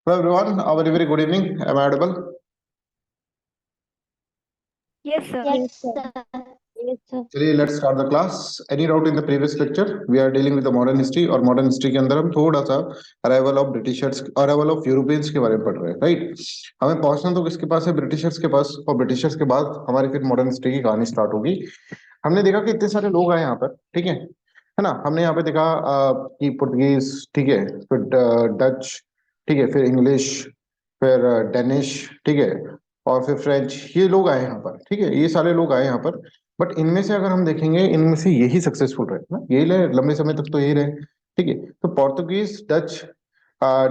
Hello everyone, a very good evening. Am I audible? Yes, sir. Yes, sir. Yes, sir. चलिए let's start the class. Any doubt in the previous lecture? We are dealing with the modern history और modern history के अंदर हम थोड़ा सा arrival of Britishers, arrival of Europeans के बारे में पढ़ रहे हैं, राइट? हमें पहुंचना तो किसके पास है? ब्रिटिशर्स के पास. और ब्रिटिशर्स के बाद हमारी फिर मॉडर्न हिस्ट्री की कहानी स्टार्ट होगी. हमने देखा कि इतने सारे लोग आए यहाँ पर, ठीक है ना? हमने यहाँ पे देखा कि पुर्तगीज, ठीक है, फिर डच, ठीक है, फिर इंग्लिश, फिर डेनिश, ठीक है, और फिर फ्रेंच. ये लोग आए यहाँ पर, ठीक है, ये सारे लोग आए यहाँ पर. बट इनमें से अगर हम देखेंगे, इनमें से यही सक्सेसफुल रहे ना, यही रहे लंबे समय तक, तो यही रहे, ठीक है. तो पोर्तुगीज, डच,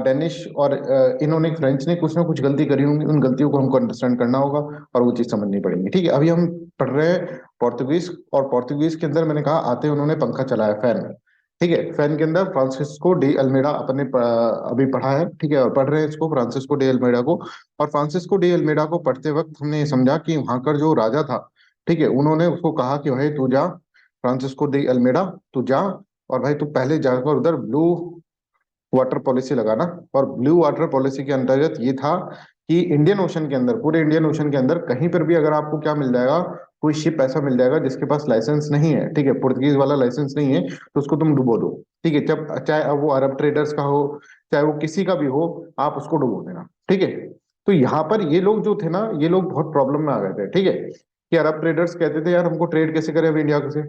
डेनिश और इन्होंने, फ्रेंच ने कुछ ना कुछ गलती करी होंगी. उन गलतियों को हमको अंडरस्टैंड करना होगा और वो चीज समझनी पड़ेगी, ठीक है. अभी हम पढ़ रहे हैं पोर्तुगीज, और पोर्तुगीज के अंदर मैंने कहा आते उन्होंने पंखा चलाया, फैन, ठीक है. फैन के अंदर फ्रांसिस्को डी अल्मेडा अपने अभी पढ़ा है, ठीक है, और पढ़ रहे हैं इसको, फ्रांसिस्को डी अल्मेडा को. और फ्रांसिस्को डी अल्मेडा को पढ़ते वक्त हमने ये समझा कि वहां का जो राजा था, ठीक है, उन्होंने उसको कहा कि भाई तू जा, फ्रांसिस्को डी अल्मेडा, तू जा, और भाई तू पहले जाकर उधर ब्लू वाटर पॉलिसी लगाना. और ब्लू वाटर पॉलिसी के अंतर्गत ये था कि इंडियन ओशन के अंदर, पूरे इंडियन ओशन के अंदर कहीं पर भी अगर आपको क्या मिल जाएगा, कोई शिप ऐसा मिल जाएगा जिसके पास लाइसेंस नहीं है, ठीक है, पुर्तगीज वाला लाइसेंस नहीं है, तो उसको तुम डुबो दो, ठीक है. जब चाहे अब वो अरब ट्रेडर्स का हो, चाहे वो किसी का भी हो, आप उसको डुबो देना, ठीक है. तो यहाँ पर ये लोग जो थे ना, ये लोग बहुत प्रॉब्लम में आ गए थे, ठीक है, कि अरब ट्रेडर्स कहते थे यार हमको ट्रेड कैसे करें अब इंडिया से.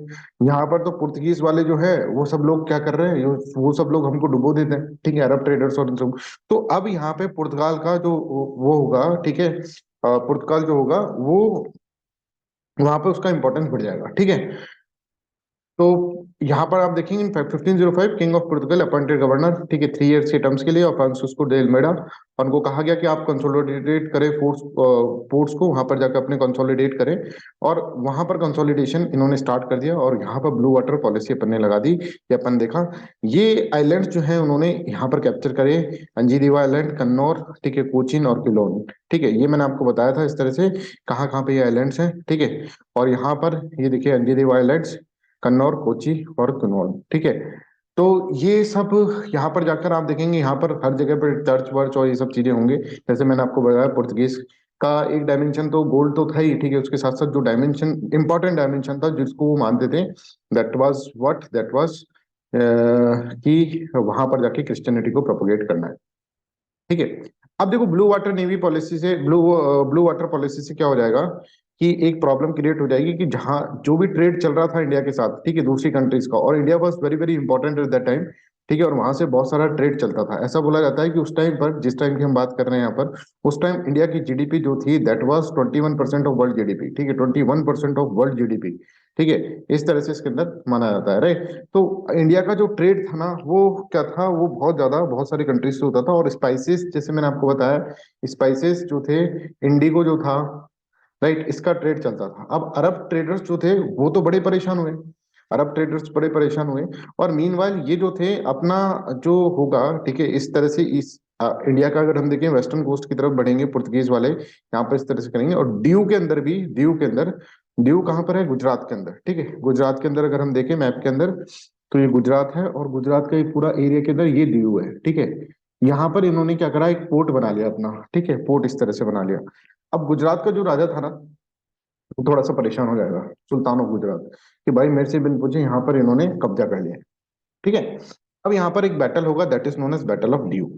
यहाँ पर तो पुर्तगीज वाले जो है वो सब लोग क्या कर रहे हैं, वो सब लोग हमको डुबो देते हैं, ठीक है, अरब ट्रेडर्स और इन सब. तो अब यहाँ पे पुर्तगाल का जो वो होगा, ठीक है, पुर्तगाल जो होगा वो, वहां पे उसका इंपॉर्टेंस बढ़ जाएगा, ठीक है. तो यहाँ पर आप देखेंगे इन 1505 king of Portugal appointed governor, ठीक है, 3 इयर्स के टर्म्स के लिए, और फ्रांसिस्को डे अल्मेडा. और उनको कहा गया कि आप कंसोलिडेट करें फोर्स, पोर्ट्स को वहां पर जाकर अपने कंसोलिडेट करें. और वहां पर कंसोलिडेशन इन्होंने स्टार्ट कर दिया, और यहाँ पर ब्लू वाटर पॉलिसी अपन ने लगा दी. ये अपन देखा, ये आइलैंड्स जो है उन्होंने यहाँ पर कैप्चर करे. अंजीदीवा आइलैंड, कन्नौर, ठीक है, कोचीन और किलोन, ठीक है. ये मैंने आपको बताया था इस तरह से कहाँ कहाँ पे ये आइलैंड्स हैं, ठीक है. और यहाँ पर ये देखिए अंजीदीवा आइलैंड्स, कन्नौर, कोची और कुनौल, ठीक है. तो ये सब यहाँ पर जाकर आप देखेंगे, यहाँ पर हर जगह पर चर्च वर्च और ये सब चीजें होंगे. जैसे मैंने आपको बताया पुर्तगीज का एक डायमेंशन तो गोल्ड तो था ही, ठीक है, उसके साथ साथ जो डायमेंशन, इंपॉर्टेंट डायमेंशन था जिसको वो मानते थे, दैट वाज कि वहां पर जाके क्रिश्चियनिटी को प्रोपोगेट करना है, ठीक है. अब देखो ब्लू वाटर नेवी पॉलिसी से, ब्लू वाटर पॉलिसी से क्या हो जाएगा कि एक प्रॉब्लम क्रिएट हो जाएगी कि जहां जो भी ट्रेड चल रहा था इंडिया के साथ, ठीक है, दूसरी कंट्रीज का, और India was very very important at that time, ठीक है, और वहां से बहुत सारा ट्रेड चलता था. ऐसा बोला जाता है कि उस टाइम पर, जिस टाइम की हम बात कर रहे हैं यहाँ पर, उस टाइम इंडिया की जीडीपी जो थी that was 21% of world GDP, ठीक है, 21% ऑफ वर्ल्ड जीडीपी, ठीक है. इस तरह से इसके अंदर माना जाता है, राइट. तो इंडिया का जो ट्रेड था ना, वो क्या था, वो बहुत ज्यादा, बहुत सारी कंट्रीज से होता था. और स्पाइसेस, जैसे मैंने आपको बताया, स्पाइसेस जो थे, इंडिगो जो था, राइट, इसका ट्रेड चलता था. अब अरब ट्रेडर्स जो थे वो तो बड़े परेशान हुए, अरब ट्रेडर्स बड़े परेशान हुए. और मीनवाइल ये जो थे अपना जो होगा, ठीक है, इस तरह से इस इंडिया का अगर हम देखें वेस्टर्न कोस्ट की तरफ बढ़ेंगे पुर्तगीज वाले, यहाँ पर इस तरह से करेंगे. और ड्यू के अंदर भी, ड्यू के अंदर, ड्यू कहाँ पर है? गुजरात के अंदर, ठीक है. गुजरात के अंदर अगर हम देखें मैप के अंदर, तो ये गुजरात है, और गुजरात का ये पूरा एरिया के अंदर ये ड्यू है, ठीक है. यहाँ पर इन्होंने क्या करा, एक पोर्ट बना लिया अपना, ठीक है, पोर्ट इस तरह से बना लिया. अब गुजरात का जो राजा था ना, वो थोड़ा सा परेशान हो जाएगा, सुल्तान ऑफ गुजरात, कि भाई मेरे से बिन पूछे यहाँ पर इन्होंने कब्जा कर लिया, ठीक है. अब यहाँ पर एक बैटल होगा, that is known as battle of Diu.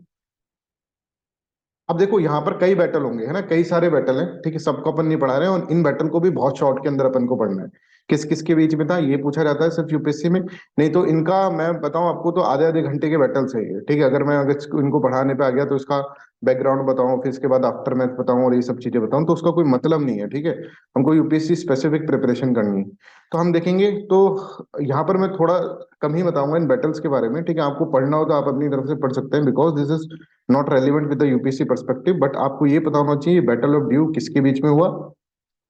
अब देखो यहाँ पर कई बैटल होंगे, है ना, कई सारे बैटल हैं, ठीक है, सबको अपन नहीं पढ़ा रहे हैं, और इन बैटल को भी बहुत शॉर्ट के अंदर अपन को पढ़ना है. किस किस के बीच में था ये पूछा जाता है सिर्फ यूपीएससी में. नहीं तो इनका मैं बताऊं आपको तो आधे आधे घंटे के बैटल्स है ये, ठीक है. अगर मैं अगर इनको पढ़ाने पे आ गया तो इसका बैकग्राउंड बताऊं, फिर इसके बाद आफ्टर मैथ बताऊं और ये सब चीजें बताऊं, तो उसका कोई मतलब नहीं है, ठीक है. हमको यूपीएससी स्पेसिफिक प्रिपरेशन करनी है. तो हम देखेंगे, तो यहाँ पर मैं थोड़ा कम ही बताऊंगा इन बैटल्स के बारे में, ठीक है. आपको पढ़ना हो तो आप अपनी तरफ से पढ़ सकते हैं, because this is not relevant with the UPSC perspective. But आपको ये पता होना चाहिए बैटल ऑफ ड्यू किसके बीच में हुआ,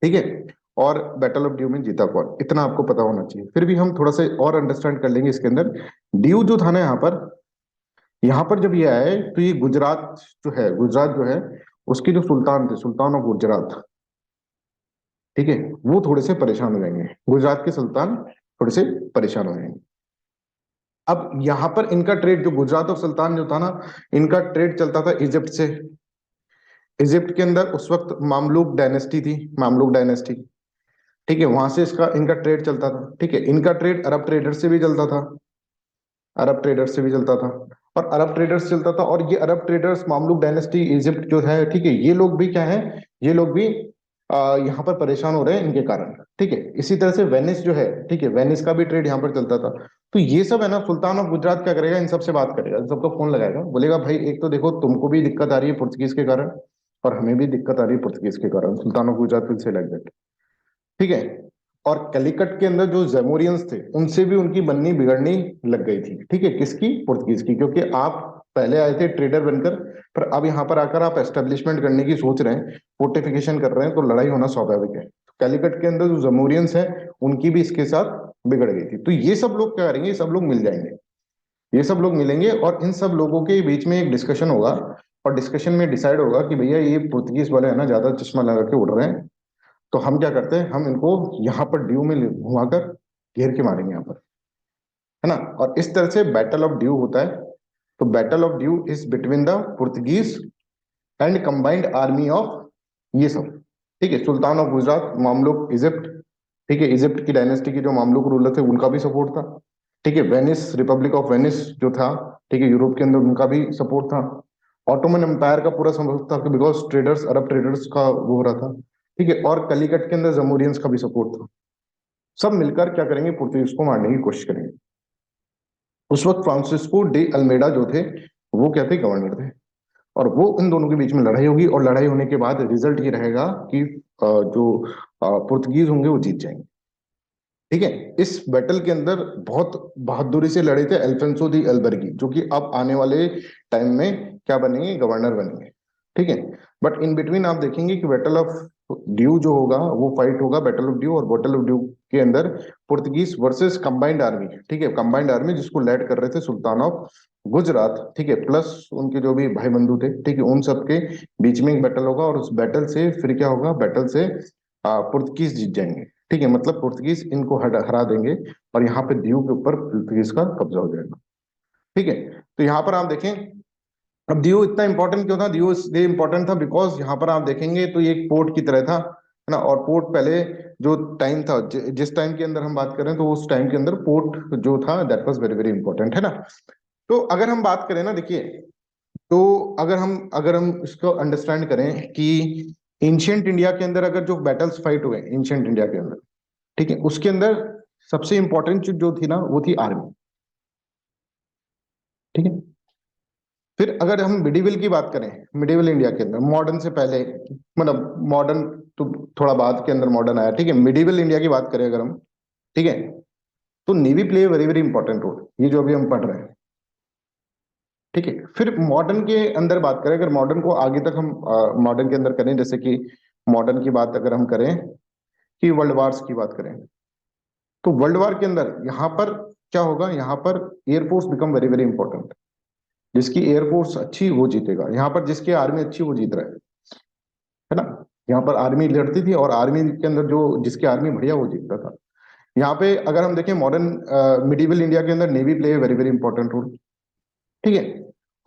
ठीक है, और बैटल ऑफ ड्यू में जीता कौन, इतना आपको पता होना चाहिए. फिर भी हम थोड़ा सा और अंडरस्टैंड कर लेंगे इसके अंदर. ड्यू जो था ना यहाँ पर, जब ये आए तो ये गुजरात जो है, गुजरात जो है, उसके जो सुल्तान थे, सुल्तान ऑफ गुजरात, ठीक है, वो थोड़े से परेशान हो जाएंगे. गुजरात के सुल्तान थोड़े से परेशान हो जाएंगे. अब यहाँ पर इनका ट्रेड, जो गुजरात और सुल्तान जो था ना, इनका ट्रेड चलता था इजिप्ट से। इजिप्ट के अंदर उस वक्त मामलुक डायनेस्टी थी, मामलुक डायनेस्टी, ठीक है, वहां से इसका इनका ट्रेड चलता था। ठीक है, इनका ट्रेड अरब ट्रेडर से भी चलता था, अरब ट्रेडर्स से भी चलता था, और अरब ट्रेडर्स चलता था, और ये Arab traders, Mamluk dynasty, Egypt जो है, ठीक है, ये लोग भी क्या है, ये लोग भी यहाँ पर परेशान हो रहे हैं इनके कारण। ठीक है, इसी तरह से वेनिस जो है, ठीक है, वेनिस का भी ट्रेड यहाँ पर चलता था। तो ये सब है ना, सुल्तान ऑफ गुजरात क्या करेगा, इन सबसे बात करेगा, इन सबको फोन लगाएगा, बोलेगा भाई एक तो देखो तुमको भी दिक्कत आ रही है पुर्तगीज के कारण, और हमें भी दिक्कत आ रही है पुर्तगीज के कारण, sultan of Gujarat will say like that. ठीक है, और कलिकट के अंदर जो जेमोरियंस थे, उनसे भी उनकी बननी बिगड़नी लग गई थी। ठीक है, किसकी, पुर्तगीज की, क्योंकि आप पहले आए थे ट्रेडर बनकर, पर अब यहाँ पर आकर आप एस्टेब्लिशमेंट करने की सोच रहे हैं, फोर्टिफिकेशन कर रहे हैं, तो लड़ाई होना स्वाभाविक है। कैलिकट के अंदर जो जेमोरियंस है, उनकी भी इसके साथ बिगड़ गई थी। तो ये सब लोग क्या करेंगे, ये सब लोग मिल जाएंगे, ये सब लोग मिलेंगे, और इन सब लोगों के बीच में एक डिस्कशन होगा, और डिस्कशन में डिसाइड होगा कि भैया ये पुर्तगीज वाले है ना, ज्यादा चश्मा लगा के उड़ रहे हैं, तो हम क्या करते हैं, हम इनको यहाँ पर ड्यू में घुमाकर घेर के मारेंगे यहाँ पर, है ना। और इस तरह से बैटल ऑफ ड्यू होता है। तो battle of due is between the Portuguese and combined army of ये सब। ठीक है, सुल्तान ऑफ गुजरात, मामलुक, इजिप्ट, ठीक है, इजिप्ट की डायनेस्टी के जो मामलुक रूलर थे उनका भी सपोर्ट था। ठीक है, वेनिस, रिपब्लिक ऑफ वेनिस जो था, ठीक है, यूरोप के अंदर, उनका भी सपोर्ट था। ऑटोमन एम्पायर का पूरा सपोर्ट था, बिकॉज ट्रेडर्स, अरब ट्रेडर्स का वो हो रहा था। ठीक है, और कलिकट के अंदर जमोरियंस का भी सपोर्ट था। सब मिलकर क्या करेंगे, पुर्तगीज को मारने की कोशिश करेंगे। उस वक्त फ्रांसिस्को डे अल्मेडा जो थे, वो क्या थे, गवर्नर थे, और वो इन दोनों के बीच में लड़ाई होगी, और लड़ाई होने के बाद रिजल्ट ये रहेगा कि जो पुर्तगीज होंगे वो जीत जाएंगे। ठीक है, इस बैटल के अंदर बहुत बहादुरी से लड़े थे अल्फोंसो दी एल्बर्गी, जो कि अब आने वाले टाइम में क्या बनेंगे, गवर्नर बनेंगे। ठीक है, बट इन बिटवीन आप देखेंगे कि बैटल ऑफ ड्यू जो होगा, वो फाइट होगा बैटल ऑफ ड्यू, और बैटल ऑफ ड्यू के अंदर पुर्तगीज वर्सेस कंबाइंड आर्मी, ठीक है, कंबाइंड आर्मी जिसको लेड कर रहे थे सुल्तान ऑफ गुजरात, ठीक है, प्लस उनके जो भी भाई बंधु थे, ठीक है, उन सबके बीच में एक बैटल होगा, और उस बैटल से फिर क्या होगा, बैटल से पुर्तगीज जीत जाएंगे। ठीक है, मतलब पुर्तगीज इनको हरा देंगे, और यहाँ पे दीव के ऊपर पुर्तगीज का कब्जा हो जाएगा। ठीक है, तो यहाँ पर आप देखें, अब दीव इतना इंपॉर्टेंट क्यों था, दीव इसलिए इंपॉर्टेंट था बिकॉज यहाँ पर आप देखेंगे तो ये एक पोर्ट की तरह था, है ना। और पोर्ट पहले जो टाइम था, जिस टाइम के अंदर हम बात करें, तो उस टाइम के अंदर पोर्ट जो था, that was very very important, है ना। तो अगर हम बात करें ना, देखिए, तो अगर हम इसको अंडरस्टैंड करें कि एंशियंट इंडिया के अंदर अगर जो बैटल्स फाइट हुए एंशियंट इंडिया के अंदर, ठीक है, उसके अंदर सबसे इंपॉर्टेंट चीज जो थी ना, वो थी आर्मी। ठीक है, फिर अगर हम मिडिवल की बात करें, मिडिवल इंडिया के अंदर, मॉडर्न से पहले, मतलब मॉडर्न तो थोड़ा बाद के अंदर मॉडर्न आया, ठीक है, मिडिवल इंडिया की बात करें अगर हम, ठीक है, तो navy play very very important role, ये जो अभी हम पढ़ रहे हैं। ठीक है, फिर मॉडर्न के अंदर बात करें, अगर मॉडर्न को आगे तक हम मॉडर्न के अंदर करें, जैसे कि मॉडर्न की बात अगर हम करें, कि वर्ल्ड वार्स की बात करें, तो वर्ल्ड वार के अंदर यहाँ पर क्या होगा, यहाँ पर air force become very very important. जिसकी एयरफोर्स अच्छी वो जीतेगा, यहाँ पर जिसकी आर्मी अच्छी वो जीत रहा है ना। यहाँ पर आर्मी लड़ती थी, और आर्मी के अंदर जो जिसकी आर्मी बढ़िया वो जीतता था। यहाँ पे अगर हम देखें मॉडर्न मिडिवल इंडिया के अंदर navy play very very important role. ठीक है,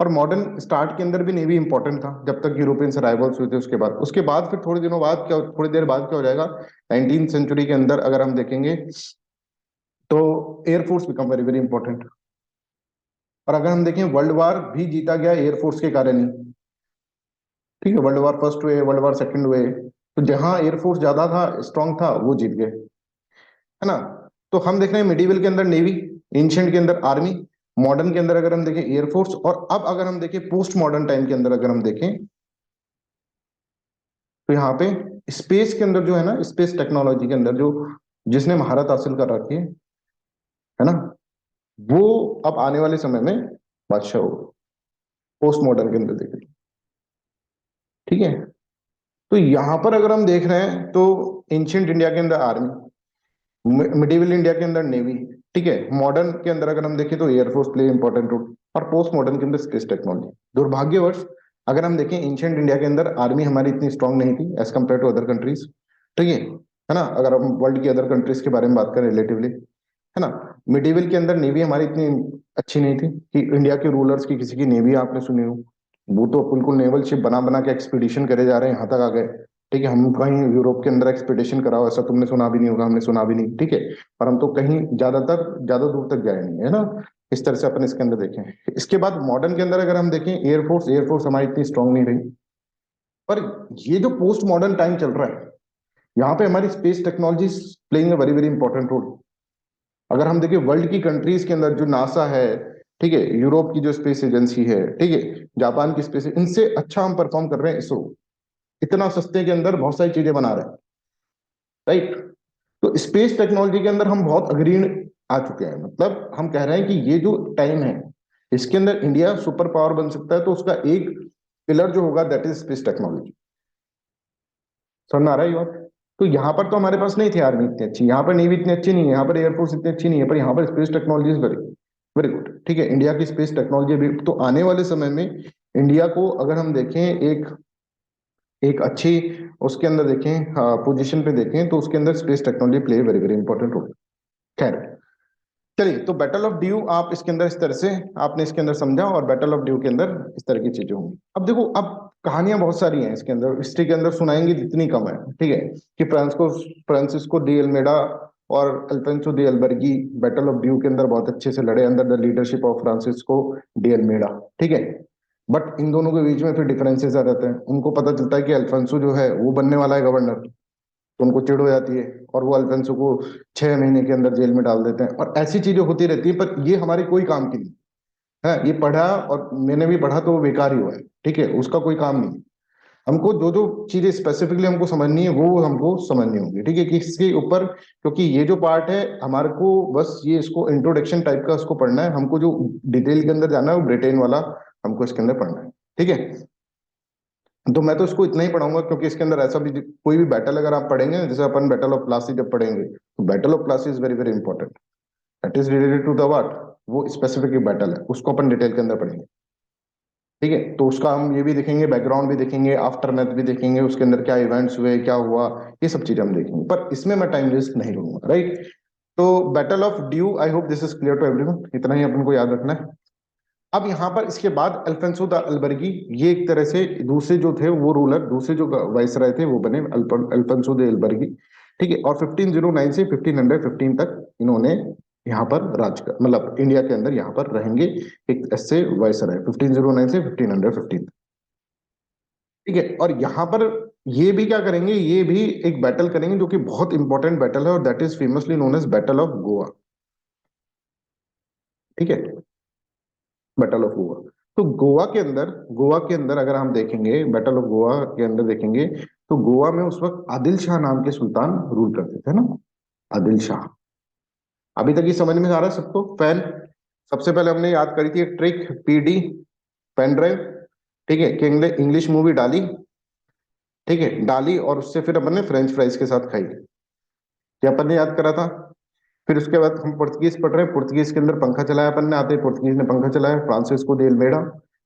और मॉडर्न स्टार्ट के अंदर भी नेवी इंपॉर्टेंट था, जब तक यूरोपियंस अराइवल्स हुए थे, उसके बाद फिर थोड़े दिनों बाद क्या, थोड़ी देर बाद क्या हो जाएगा, 19th सेंचुरी के अंदर अगर हम देखेंगे, तो air force become very very important. और अगर हम देखें, वर्ल्ड वार भी जीता गया एयरफोर्स के कारण ही। ठीक है, वर्ल्ड वार फर्स्ट हुए, वर्ल्ड वार सेकंड हुए, तो जहां एयरफोर्स ज्यादा था, स्ट्रांग था, वो जीत गए, है ना। तो हम देख रहे हैं मिडिवल के अंदर नेवी, एंशिएंट के अंदर आर्मी, मॉडर्न के अंदर अगर हम देखें एयरफोर्स, और अब अगर हम देखें पोस्ट मॉडर्न टाइम के अंदर अगर हम देखें, तो यहाँ पे स्पेस के अंदर जो है ना, स्पेस टेक्नोलॉजी के अंदर जो जिसने महारत हासिल कर रखी है ना, वो अब आने वाले समय में बादशाह होगा, पोस्ट मॉडर्न के अंदर देखें। ठीक है, तो यहाँ पर अगर हम देख रहे हैं, तो एंशियंट इंडिया के अंदर आर्मी, मिडिवल इंडिया के अंदर नेवी, ठीक है, मॉडर्न के अंदर अगर हम देखें तो एयरफोर्स प्ले इंपॉर्टेंट रोल, और पोस्ट मॉडर्न के अंदर स्पेस टेक्नोलॉजी। दुर्भाग्यवश अगर हम देखें, एंशियंट इंडिया के अंदर आर्मी हमारी इतनी स्ट्रांग नहीं थी as compare to other countries. ठीक है ना, अगर हम वर्ल्ड की अदर कंट्रीज के बारे में बात करें रिलेटिवली, है ना। मिडिवल के अंदर नेवी हमारी इतनी अच्छी नहीं थी कि इंडिया के रूलर्स की किसी की नेवी आपने सुनी हो। वो तो बिल्कुल नेवल शिप बना बना के एक्सपीडिशन करे जा रहे हैं, यहाँ तक आ गए। ठीक है, हम कहीं यूरोप के अंदर एक्सपीडिशन कराओ ऐसा तुमने सुना भी नहीं होगा, हमने सुना भी नहीं। ठीक है, और हम तो कहीं ज्यादा दूर तक गए नहीं है ना। इस तरह से अपन इसके अंदर देखें। इसके बाद मॉडर्न के अंदर अगर हम देखें, एयरफोर्स हमारी इतनी स्ट्रांग नहीं रही। पर ये जो पोस्ट मॉडर्न टाइम चल रहा है, यहाँ पे हमारी space technology playing a very very important role. अगर हम देखें वर्ल्ड की कंट्रीज के अंदर जो नासा है, ठीक है, यूरोप की जो स्पेस एजेंसी है, ठीक है, जापान की स्पेस, इनसे अच्छा हम परफॉर्म कर रहे हैं इसरो। इतना सस्ते के अंदर बहुत सारी चीजें बना रहे हैं, राइट। तो स्पेस टेक्नोलॉजी के अंदर हम बहुत अग्रणी आ चुके हैं। मतलब हम कह रहे हैं कि ये जो टाइम है, इसके अंदर इंडिया सुपर पावर बन सकता है। तो उसका एक पिलर जो होगा दैट इज स्पेस टेक्नोलॉजी। समझ में आ रहा है ये बात? तो यहाँ पर तो हमारे पास नहीं थी आर्मी इतनी अच्छी, यहाँ पर नेवी इतनी अच्छी नहीं है, यहाँ पर एयरफोर्स इतनी अच्छी नहीं है, पर यहाँ पर space technology is very very good. ठीक है, इंडिया की स्पेस टेक्नोलॉजी भी तो आने वाले समय में इंडिया को अगर हम देखें एक एक अच्छी उसके अंदर देखें पोजीशन पे देखें, तो उसके अंदर space technology play very very important role. खैर, चलिए, तो बैटल ऑफ ड्यू आप इसके अंदर इस तरह से आपने इसके अंदर समझा, और बैटल ऑफ ड्यू के अंदर इस तरह की चीजें होंगी। अब देखो, अब कहानियां बहुत सारी हैं इसके अंदर, हिस्ट्री के अंदर सुनाएंगे जितनी कम है। ठीक है, कि फ्रांसिस्को डी अल्मेडा और Alfonso de Albuquerque battle of Diu के अंदर बहुत अच्छे से लड़े under the leadership of Francisco de Almeida. ठीक है, बट इन दोनों के बीच में फिर डिफरेंसेस आ जाते हैं। उनको पता चलता है कि अल्फोंसो जो है वो बनने वाला है गवर्नर, तो उनको चिढ़ हो जाती है और वो अल्फोंसो को 6 महीने के अंदर जेल में डाल देते हैं। और ऐसी चीजें होती रहती है, पर ये हमारे कोई काम की नहीं है। ये पढ़ा और मैंने भी पढ़ा तो वो बेकार ही हुआ है। ठीक है, उसका कोई काम नहीं। हमको जो जो चीजें स्पेसिफिकली हमको समझनी है वो हमको समझनी होगी। ठीक है, कि इसके ऊपर, क्योंकि ये जो पार्ट है हमारे को बस ये इसको इंट्रोडक्शन टाइप का उसको पढ़ना है। हमको जो डिटेल के अंदर जाना है वो ब्रिटेन वाला हमको इसके अंदर पढ़ना है। ठीक है, तो मैं तो इसको इतना ही पढ़ाऊंगा, क्योंकि इसके अंदर ऐसा भी कोई भी बैटल अगर आप पढ़ेंगे, जैसे अपन बैटल ऑफ प्लासी जब पढ़ेंगे, तो battle of Plassey is very very important. That is related to the what, वो स्पेसिफिक बैटल है, उसको अपन डिटेल के अंदर पढ़ेंगे। ठीक है, तो उसका हम ये भी देखेंगे, बैकग्राउंड भी देखेंगे, आफ्टर मैथ भी देखेंगे, उसके अंदर क्या इवेंट्स हुए, क्या हुआ, ये सब चीजें हम देखेंगे। पर इसमें मैं टाइम वेस्ट नहीं करूंगा, राइट। तो battle of Diu, I hope this is clear to everyone, इतना ही अपन को याद रखना है। अब यहाँ पर इसके बाद अल्फोंसो द अल्बर्गी, ये एक तरह से दूसरे जो थे वो रूलर, दूसरे जो वाइसराय थे वो बने अल्फोंसो द अल्बर्गी। ठीक है, और 1509 से 1515 तक इन्होंने यहाँ पर राज कर, मतलब इंडिया के अंदर यहाँ पर रहेंगे एक ऐसे वाइसराय 1509 से 1515। ठीक है, और यहाँ पर ये भी क्या करेंगे, ये भी एक बैटल करेंगे जो कि बहुत इंपॉर्टेंट बैटल है, और that is famously known as battle of Goa. ठीक है, बैटल ऑफ गोवा। तो गोवा के अंदर अगर हम देखेंगे, बैटल ऑफ गोवा के अंदर देखेंगे, तो गोवा में उस वक्त आदिल शाह नाम के सुल्तान रूल करते थे ना, आदिल शाह। अभी तक ये समझ में आ रहा है सबको? फैन, सबसे पहले हमने याद करी थी एक ट्रिक, पीडी, पेन ड्राइव। ठीक है, कि इंग्लिश मूवी डाली, ठीक है, डाली और उससे फिर अपन ने फ्रेंच फ्राइज के साथ खाई, क्या अपन ने याद करा था। फिर उसके बाद हम पुर्तगीज पढ़ रहे हैं, पुर्तगीज के अंदर पंखा चलाया अपन ने, आते ही पुर्तगीज ने पंखा चलाया, फ्रांसिस्को दे अल्मेडा,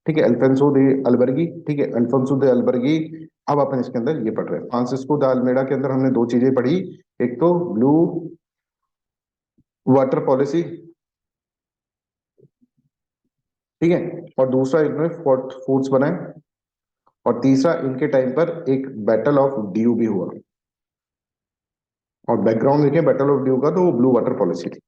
ठीक है, अल्फोंसो दे अल्बर्गी, ठीक है, अल्फोंसो दे अल्बर्गी। अब अपन इसके अंदर ये पढ़ रहे हैं, फ्रांसिस्को द अल्मेडा के अंदर हमने दो चीजें पढ़ी, एक तो ब्लू वाटर पॉलिसी, ठीक है, और दूसरा इन्होंने फोर्ट फूड्स बनाए, और तीसरा इनके टाइम पर एक बैटल ऑफ ड्यू भी हुआ। और बैकग्राउंड देखिए बैटल ऑफ ड्यू का, तो वो ब्लू वाटर पॉलिसी थी।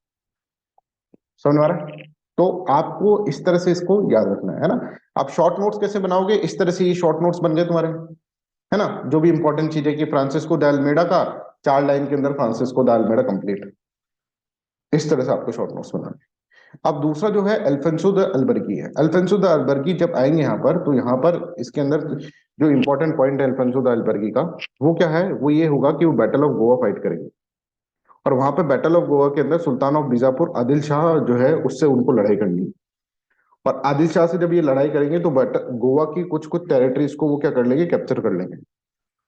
समझ में आ रहा है? तो आपको इस तरह से इसको याद रखना है ना। आप शॉर्ट नोट्स कैसे बनाओगे, इस तरह से ये शॉर्ट नोट्स बन गए तुम्हारे, है ना। जो भी इंपॉर्टेंट चीज है कि फ्रांसिस्को द अल्मेडा का 4 लाइन के अंदर फ्रांसिस्को द अल्मेडा कंप्लीट, इस तरह से आपको शॉर्ट नोट्स बनाने। अब दूसरा जो है अल्फोंसो द अल्बर्गी है। अल्फोंसो द अल्बर्गी जब आएंगे यहाँ पर, तो यहाँ पर इसके अंदर जो इंपॉर्टेंट पॉइंट है अल्फोंसो द अल्बर्गी का, वो क्या है, वो ये होगा कि वो बैटल ऑफ गोवा फाइट करेंगे। और वहां पे बैटल ऑफ गोवा के अंदर सुल्तान ऑफ बीजापुर आदिल शाह जो है उससे उनको लड़ाई करनी है। और आदिल शाह से जब ये लड़ाई करेंगे तो गोवा की कुछ कुछ टेरिटरीज को वो क्या कर लेंगे, कैप्चर कर लेंगे।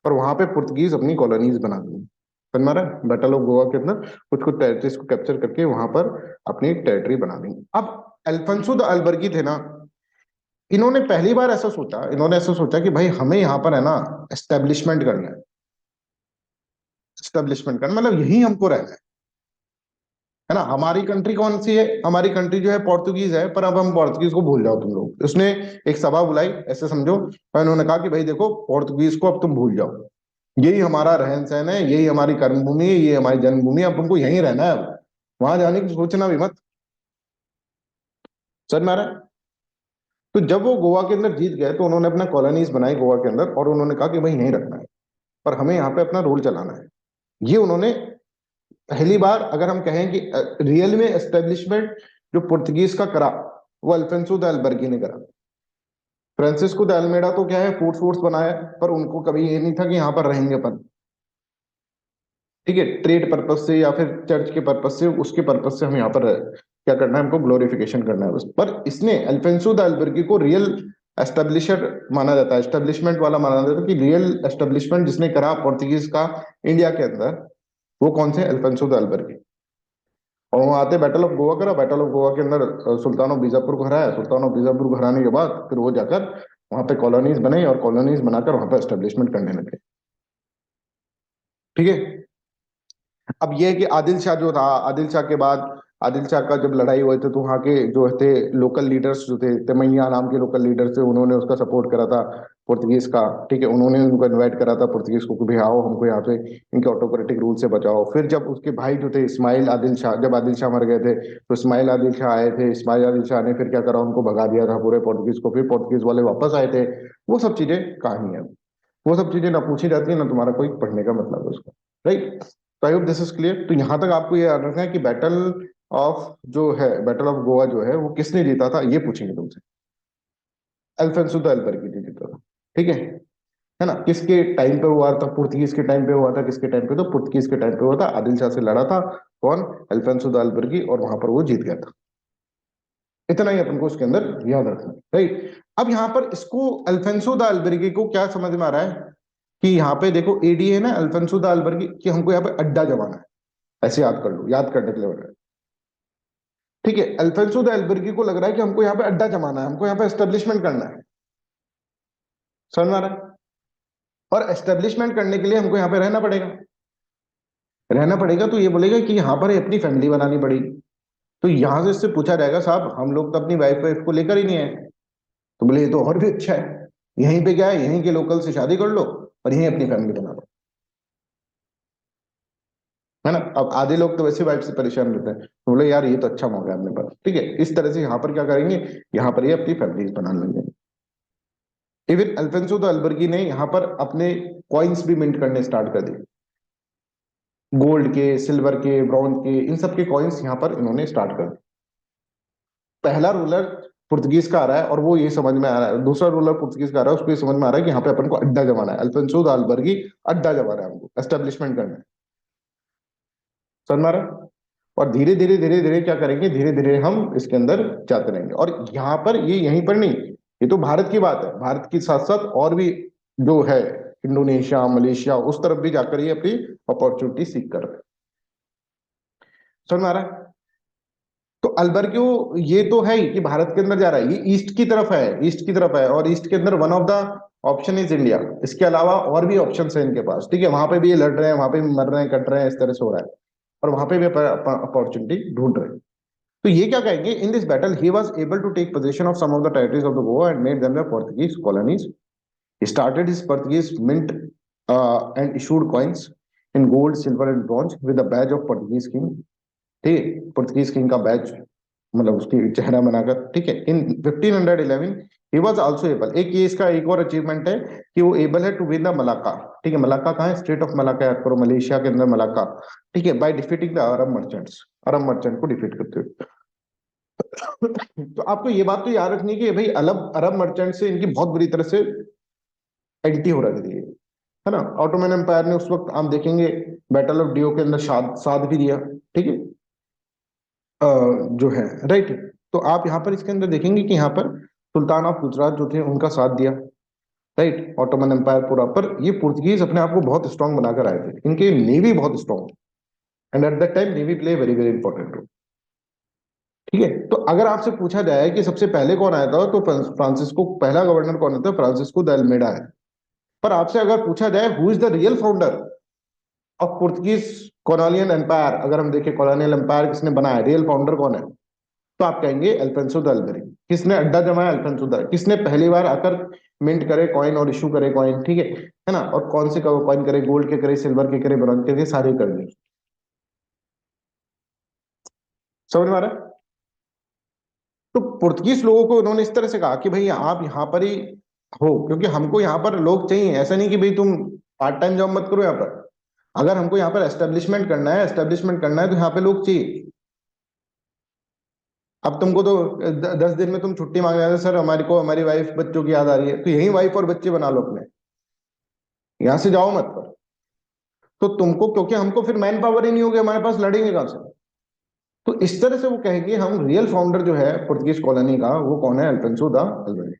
और वहां पे पुर्तगीज अपनी कॉलोनीज बना देंगे। समझ में आ रहा है? बैटल ऑफ गोवा के अंदर कुछ कुछ टेरिटरीज को कैप्चर करके वहां पर अपनी एक टेरिटरी बना देंगे। अब अल्फोंसो द अल्बर्गी थे ना, इन्होंने पहली बार ऐसा सोचा, इन्होंने ऐसा सोचा कि भाई हमें यहाँ पर है ना एस्टेब्लिशमेंट करना है। एस्टेब्लिशमेंट करना मतलब यही हमको रहना है ना। हमारी कंट्री कौन सी है, हमारी कंट्री जो है पोर्तुगीज है, पर अब हम पोर्तुगीज को भूल जाओ तुम लोग। उसने एक सभा बुलाई, ऐसे समझो, और उन्होंने कहा कि भाई देखो पोर्तुगीज को अब तुम भूल जाओ, यही हमारा रहन सहन है, यही हमारी कर्मभूमि है, ये हमारी जन्मभूमि है, अब तुमको यहीं रहना है, अब वहां जाने की सोचना भी मत। समझ में आ रहा है। तो जब वो गोवा के अंदर जीत गए तो उन्होंने अपना कॉलोनीज बनाई गोवा के अंदर, और उन्होंने कहा कि भाई यहीं रखना है, पर हमें यहाँ पे अपना रोल चलाना है। ये उन्होंने पहली बार, अगर हम कहें कि रियल में एस्टेब्लिशमेंट जो पुर्तगीज का करा, वो अल्फेंसो द अल्बर्गी ने करा। फ्रांसिस्को द अल्मेडा तो क्या है, फोर्ट्स फोर्ट्स बनाया, पर उनको कभी ये नहीं था कि यहाँ पर रहेंगे अपन, ठीक है, ट्रेड पर्पज से या फिर चर्च के पर्पज से, उसके पर्पज से हम यहाँ पर क्या करना है, हमको ग्लोरिफिकेशन करना है बस। पर इसने अल्फेंसो द अल्बर्गी को रियल एस्टेब्लिशर माना जाता है, एस्टेब्लिशमेंट वाला माना जाता है, कि रियल एस्टेब्लिशमेंट जिसने करा पोर्तुगीज का इंडिया के अंदर, वो कौन से, अल्फेंसो द अल्बर्गी। और वहां आते बैटल ऑफ गोवा करा, बैटल ऑफ गोवा के अंदर सुल्तान ऑफ बीजापुर को हराया, सुल्तान ऑफ बीजापुर को हराने के बाद फिर वो जाकर वहां पे कॉलोनीज बनाई, और कॉलोनीज बनाकर वहां पे एस्टेब्लिशमेंट करने लगे, ठीक है। अब ये है कि आदिल शाह जो था, आदिल शाह के बाद, आदिल शाह का जब लड़ाई हुई थी तो वहाँ के जो थे लोकल लीडर्स जो थे, तमैया नाम के लोकल लीडर थे, उन्होंने उसका सपोर्ट करा था पुर्तगीज का, ठीक है। उन्होंने उनको इनवाइट करा था पुर्तगीज को कि भाई आओ हमको यहाँ पे इनके ऑटोक्रेटिक रूल से बचाओ। फिर जब उसके भाई जो थे इस्माइल आदिल शाह, जब आदिल शाह मर गए थे तो इस्माइल आदिल शाह आए थे, इस्माइल आदिल शाह ने फिर क्या करा, उनको भगा दिया था पूरे पोर्तुगीज को, फिर पोर्तुगीज वाले वापस आए थे। वो सब चीजें कहानी है, वो सब चीजें ना पूछी जाती है ना तुम्हारा कोई पढ़ने का मतलब है उसका, राइट। तो I hope this is clear. तो यहां तक आपको ये याद रखना है कि बैटल ऑफ जो है, बैटल ऑफ गोवा जो है वो किसने जीता था, ये पूछेंगे तुमसे। अल्फोंसो द अल्बर्गी ने जीता था, ठीक है ना। किसके टाइम पे हुआ था, पुर्तगीज के टाइम पे हुआ था, किसके टाइम पे, तो पुर्तगीज के टाइम पे हुआ था, आदिल शाह से लड़ा था कौन, अल्फोंसो द अल्बर्गी, और वहां पर वो जीत गया था। इतना ही अपन को उसके अंदर याद रखना है, राइट। अब यहाँ पर इसको अल्फोंसो द अल्बर्गी को क्या समझ में आ रहा है कि यहाँ पे देखो एडी है ना, अल्फोंसो द अल्बर्गी, कि हमको यहाँ पे अड्डा जमाना है, ऐसे याद कर लो, याद करने के लिए बन रहा है, ठीक है। अल्फोंसो द अल्बर्गी को लग रहा है कि हमको यहाँ पे अड्डा जमाना है, हमको यहाँ पे एस्टेब्लिशमेंट करना है, समझ में आ रहा है। और एस्टेब्लिशमेंट करने के लिए हमको यहाँ पे रहना पड़ेगा, रहना पड़ेगा, तो ये बोलेगा कि यहाँ पर अपनी फैमिली बनानी पड़ेगी। तो यहां से इससे पूछा जाएगा, साहब हम लोग तो अपनी वाइफ वाइफ को लेकर ही नहीं आए, तो बोले ये तो और भी अच्छा है, यहीं पे क्या है, यहीं के लोकल से शादी कर लो और यहीं अपनी फैमिली बना लो, है ना। अब आधे लोग तो वैसे वाइफ से परेशान रहते हैं, तो बोले यार ये तो अच्छा मौका है अपने पास, ठीक है। इस तरह से यहाँ पर क्या करेंगे, यहाँ पर ये अपनी फैमिलीज बना लेंगे। इवन अल्फोंसो द अल्बर्गी ने यहाँ पर अपने कॉइन्स भी मिंट करने स्टार्ट कर दिए, गोल्ड के, सिल्वर के, ब्रॉन्ज के, इन सब के कॉइन्स यहाँ पर इन्होंने स्टार्ट कर दिए। पहला रूलर पुर्तगीज का आ रहा है और वो ये समझ में आ रहा है, दूसरा रूलर पुर्तगीज का आ रहा है, उसको ये समझ में आ रहा है कि यहाँ पे अपन को अड्डा जमाना है, अल्फोंसो द अल्बर्गी अड्डा जमा रहा है, हमको एस्टेब्लिशमेंट करना है, समझ में आ रहा है। और धीरे धीरे क्या करेंगे, धीरे धीरे हम इसके अंदर जाते रहेंगे। और यहाँ पर ये यहीं पर नहीं, ये तो भारत की बात है, भारत के साथ साथ और भी जो है, इंडोनेशिया, मलेशिया, उस तरफ भी जाकर ये अपनी अपॉर्चुनिटी सीख कर रहे हैं, समझ में आ रहा है। तो अल्बर्क्यू ये तो है ही कि भारत के अंदर जा रहा है, ये ईस्ट की तरफ है, ईस्ट की तरफ है, और ईस्ट के अंदर one of the option is India. इसके अलावा और भी ऑप्शन है इनके पास, ठीक है। वहां पे भी ये लड़ रहे हैं, वहां पे भी मर रहे हैं, कट रहे हैं, इस तरह से हो रहा है, और वहां पे भी अपॉर्चुनिटी ढूंढ रहे हैं। तो ये क्या कहेंगे, in this battle he was able to take position of some of the territories of the Goa and made them the Portuguese colonies. He started his Portuguese mint and issued coins in gold, silver and bronze with the badge of Portuguese king. ठीक है, Portuguese king का batch, मतलब उसकी चेहरा बनाकर, ठीक है। इन 1511 he was also able, एक ये इसका एक और अचीवमेंट है कि वो एबल है टू विन द मलाका, ठीक है। मलाका कहाँ है, स्टेट ऑफ मलाका, याद करो, मलेशिया के अंदर मलाका, ठीक है, by defeating the Arab merchants, Arab merchant को डिफीट करते हुए। तो आपको ये बात तो याद रखनी है कि भाई अरब अरब मर्चेंट से इनकी बहुत बुरी तरह से एंटी हो रही थी, है ना। ऑटोमन एम्पायर ने उस वक्त, आप देखेंगे बैटल ऑफ डियो के अंदर साथ साथ भी दिया, ठीक है, जो है, राइट। तो आप यहाँ पर इसके अंदर देखेंगे कि यहाँ पर सुल्तान ऑफ गुजरात जो थे उनका साथ दिया, राइट, ऑटोमन एम्पायर पूरा। पर ये पुर्तगीज अपने आप को बहुत स्ट्रांग बनाकर आए थे, इनके नेवी बहुत strong, and at that time navy play very very important role, ठीक है। तो अगर आपसे पूछा जाए कि सबसे पहले कौन आया था, तो फ्रांसिस्को, पहला गवर्नर कौन था, फ्रांसिस्को द अल्मेडा है। पर आपसे अगर पूछा जाए who is the real founder of Portuguese colonial empire, अगर हम देखें कॉलोनियल एम्पायर किसने बनाया, रियल फाउंडर कौन है, तो आप कहेंगे अल्फोंसो द अल्बेरी। किसने अड्डा जमाया, अल्फोंसो द, किसने पहली बार आकर मिंट करे कॉइन और इशू करे कॉइन, ठीक है ना, और कौन से कॉइन करे, गोल्ड के करे, सिल्वर के करे, ब्रॉन्ज के करे, सारे कर दिए। समझ में आ रहा है? तो पुर्तगीज लोगों को उन्होंने इस तरह से कहा कि भाई आप यहाँ पर ही हो, क्योंकि हमको यहाँ पर लोग चाहिए, ऐसा नहीं कि भाई तुम पार्ट टाइम जॉब मत करो यहाँ पर, अगर हमको यहाँ पर एस्टेब्लिशमेंट करना है, एस्टेब्लिशमेंट करना है, तो यहाँ पे लोग चाहिए। अब तुमको तो 10 दिन में तुम छुट्टी मांग रहे हो, सर हमारी को हमारी वाइफ बच्चों की याद आ रही है, तो यही वाइफ और बच्चे बना लो अपने, यहाँ से जाओ मत पर। तो तुमको, क्योंकि हमको फिर मैन पावर ही नहीं होगी हमारे पास, लड़ेंगे कहां से? तो इस तरह से वो कहेंगे हम रियल फाउंडर जो है पुर्तगीज कॉलोनी का, वो कौन है, अल्फोंसो द अल्बेनी।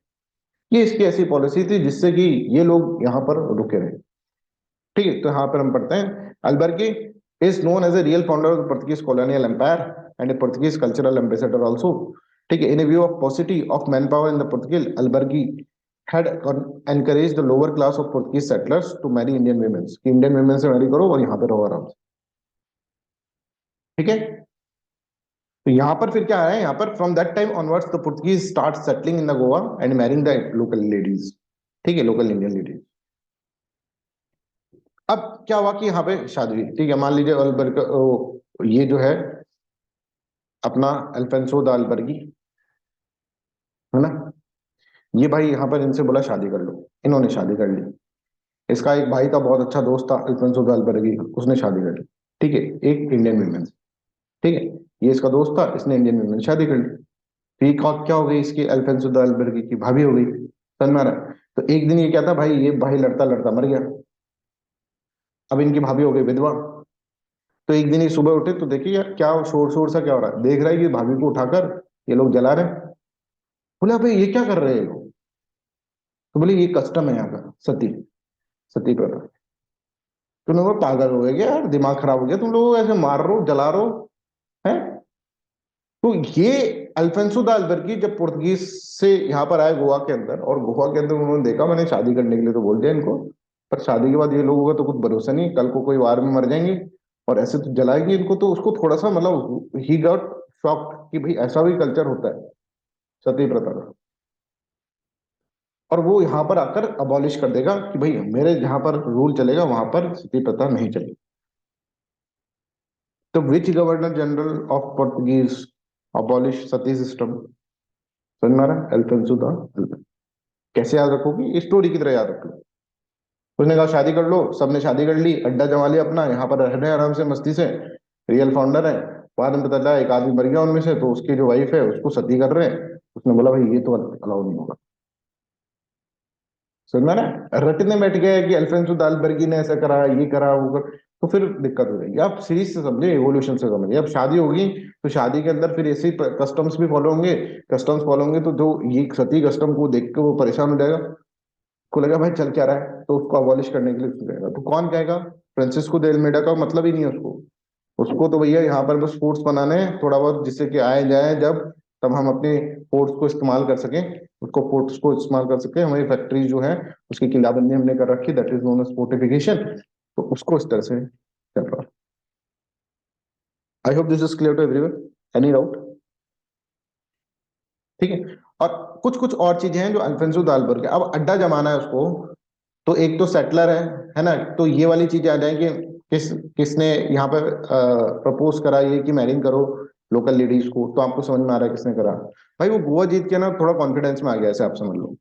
ये इसकी ऐसी पॉलिसी थी जिससे कि ये लोग यहाँ पर रुके रहे। ठीक है, तो यहाँ पर हम पढ़ते हैं, Albuquerque is known as a real founder of the Portuguese colonial empire and a Portuguese cultural ambassador also. ठीक है, in a view of paucity of manpower in the Portugal, Albergi had encouraged the lower class of Portuguese settlers to marry Indian women, कि Indian women से Mary करो और यहाँ पे रहो आराम से। ठीक है, तो यहाँ पर फिर क्या है, यहाँ पर from that time onwards the Portuguese start settling in the Goa and marrying the local ladies. ठीक है, लोकल इंडियन लेडीज। अब क्या हुआ कि यहाँ पे शादी हुई, ठीक है, मान लीजिए अल्बर्ग, ये जो है अपना अल्फोंसो द अल्बर्गी है ना, ये भाई यहाँ पर इनसे बोला शादी कर लो, इन्होंने शादी कर ली। इसका एक भाई था, बहुत अच्छा दोस्त था अल्फोंसो द अल्बर्गी, उसने शादी कर ली। ठीक है, एक इंडियन वुमेन। ठीक है, ये इसका दोस्त था, इसने इंडियन वुमेन शादी कर ली। तो ये क्या हो गई, इसकी अल्फोंसो द अल्बर्गी की भाभी हो गई। समझ में आ रहा है? तो एक दिन ये क्या था भाई, ये भाई लड़ता लड़ता मर गया, अब इनकी भाभी हो गई विधवा। तो एक दिन ये सुबह उठे तो देखिए यार क्या शोर शोर सा क्या हो रहा है, देख रहा है कि भाभी को उठाकर ये लोग जला रहे हैं। बोले भाई ये क्या कर रहे हैं ये लोग? तो बोले ये कस्टम है यहाँ का, सती, सती प्रथा। तो लोग पागल हो गए क्या यार, दिमाग खराब हो गया, तुम लोग ऐसे मार रहे हो, जला रहे हो है? तो ये अल्फोंसो द अल्बर्गी जब पुर्तगीज से यहाँ पर आए गोवा के अंदर, और गोवा के अंदर उन्होंने देखा, मैंने शादी करने के लिए तो बोल दिया इनको, पर शादी के बाद ये लोगों का तो कुछ भरोसा नहीं, कल को कोई वार में मर जाएंगे और ऐसे तो जलाएंगे इनको। तो उसको थोड़ा सा मतलब ही गॉट शॉक्ड कि भाई ऐसा भी कल्चर होता है, सती प्रथा का। और वो यहाँ पर आकर अबॉलिश कर देगा कि भाई मेरे जहां पर रूल चलेगा वहां पर सती प्रथा नहीं चलेगी। तो which governor general of Portuguese abolish sati system? समझ में आ रहा है? Alfonso de Albuquerque. कैसे याद रखोगी, स्टोरी की तरह याद रख लो। उसने कहा शादी कर लो, सबने शादी कर ली, अड्डा जमा लिया अपना, यहाँ पर रह रहे हैं आराम से मस्ती से, रियल फाउंडर है। बाद में पता चला एक आदमी मर गया उनमें से, तो उसकी जो वाइफ है उसको सती कर रहे हैं। उसने बोला भाई ये तो अलाउ नहीं होगा। समझ में ना, रटने बैठ गए कि अल्फोंसो द अल्बर्गी ने ऐसा करा, ये करा, वो कर, तो फिर दिक्कत हो जाएगी। आप सीरीज से समझे, एवोल्यूशन से समझिए। अब शादी होगी तो शादी के अंदर फिर ऐसे कस्टम्स भी फॉलो होंगे, कस्टम्स फॉलो होंगे, तो जो ये सती कस्टम को देख के वो परेशान हो जाएगा, को लगा भाई चल क्या रहा है, तो उसको अबॉलिश करने के लिए उसको कहेगा। तो कौन कहेगा? फ्रांसिस्को दे अल्मेडा का मतलब ही नहीं है उसको। उसको तो भैया यहाँ पर बस फोर्ट्स बनाने हैं थोड़ा बहुत, जिससे कि आए जाए जब, तब हम अपने फोर्ट्स को इस्तेमाल कर सकें, उसको फोर्ट्स को इस्तेमाल कर सकें। हमारी फैक्ट्री जो है उसकी किलाबंदी हमने कर रखी, that is known as fortification. तो उसको इस तरह से चल रहा है। I hope this is clear to everyone, any doubt? ठीक है, और कुछ कुछ और चीजें हैं जो अल्फोंसो द अल्बर्गी, अब अड्डा जमाना है उसको, तो एक तो सेटलर है ना, तो ये वाली चीजें आ जाएंगी, किसने यहाँ पे प्रपोज करा ये कि मैरिंग करो लोकल लेडीज को, तो आपको समझ में आ रहा है किसने करा। भाई वो गोवा जीत के ना थोड़ा कॉन्फिडेंस में आ गया, ऐसे आप समझ लो।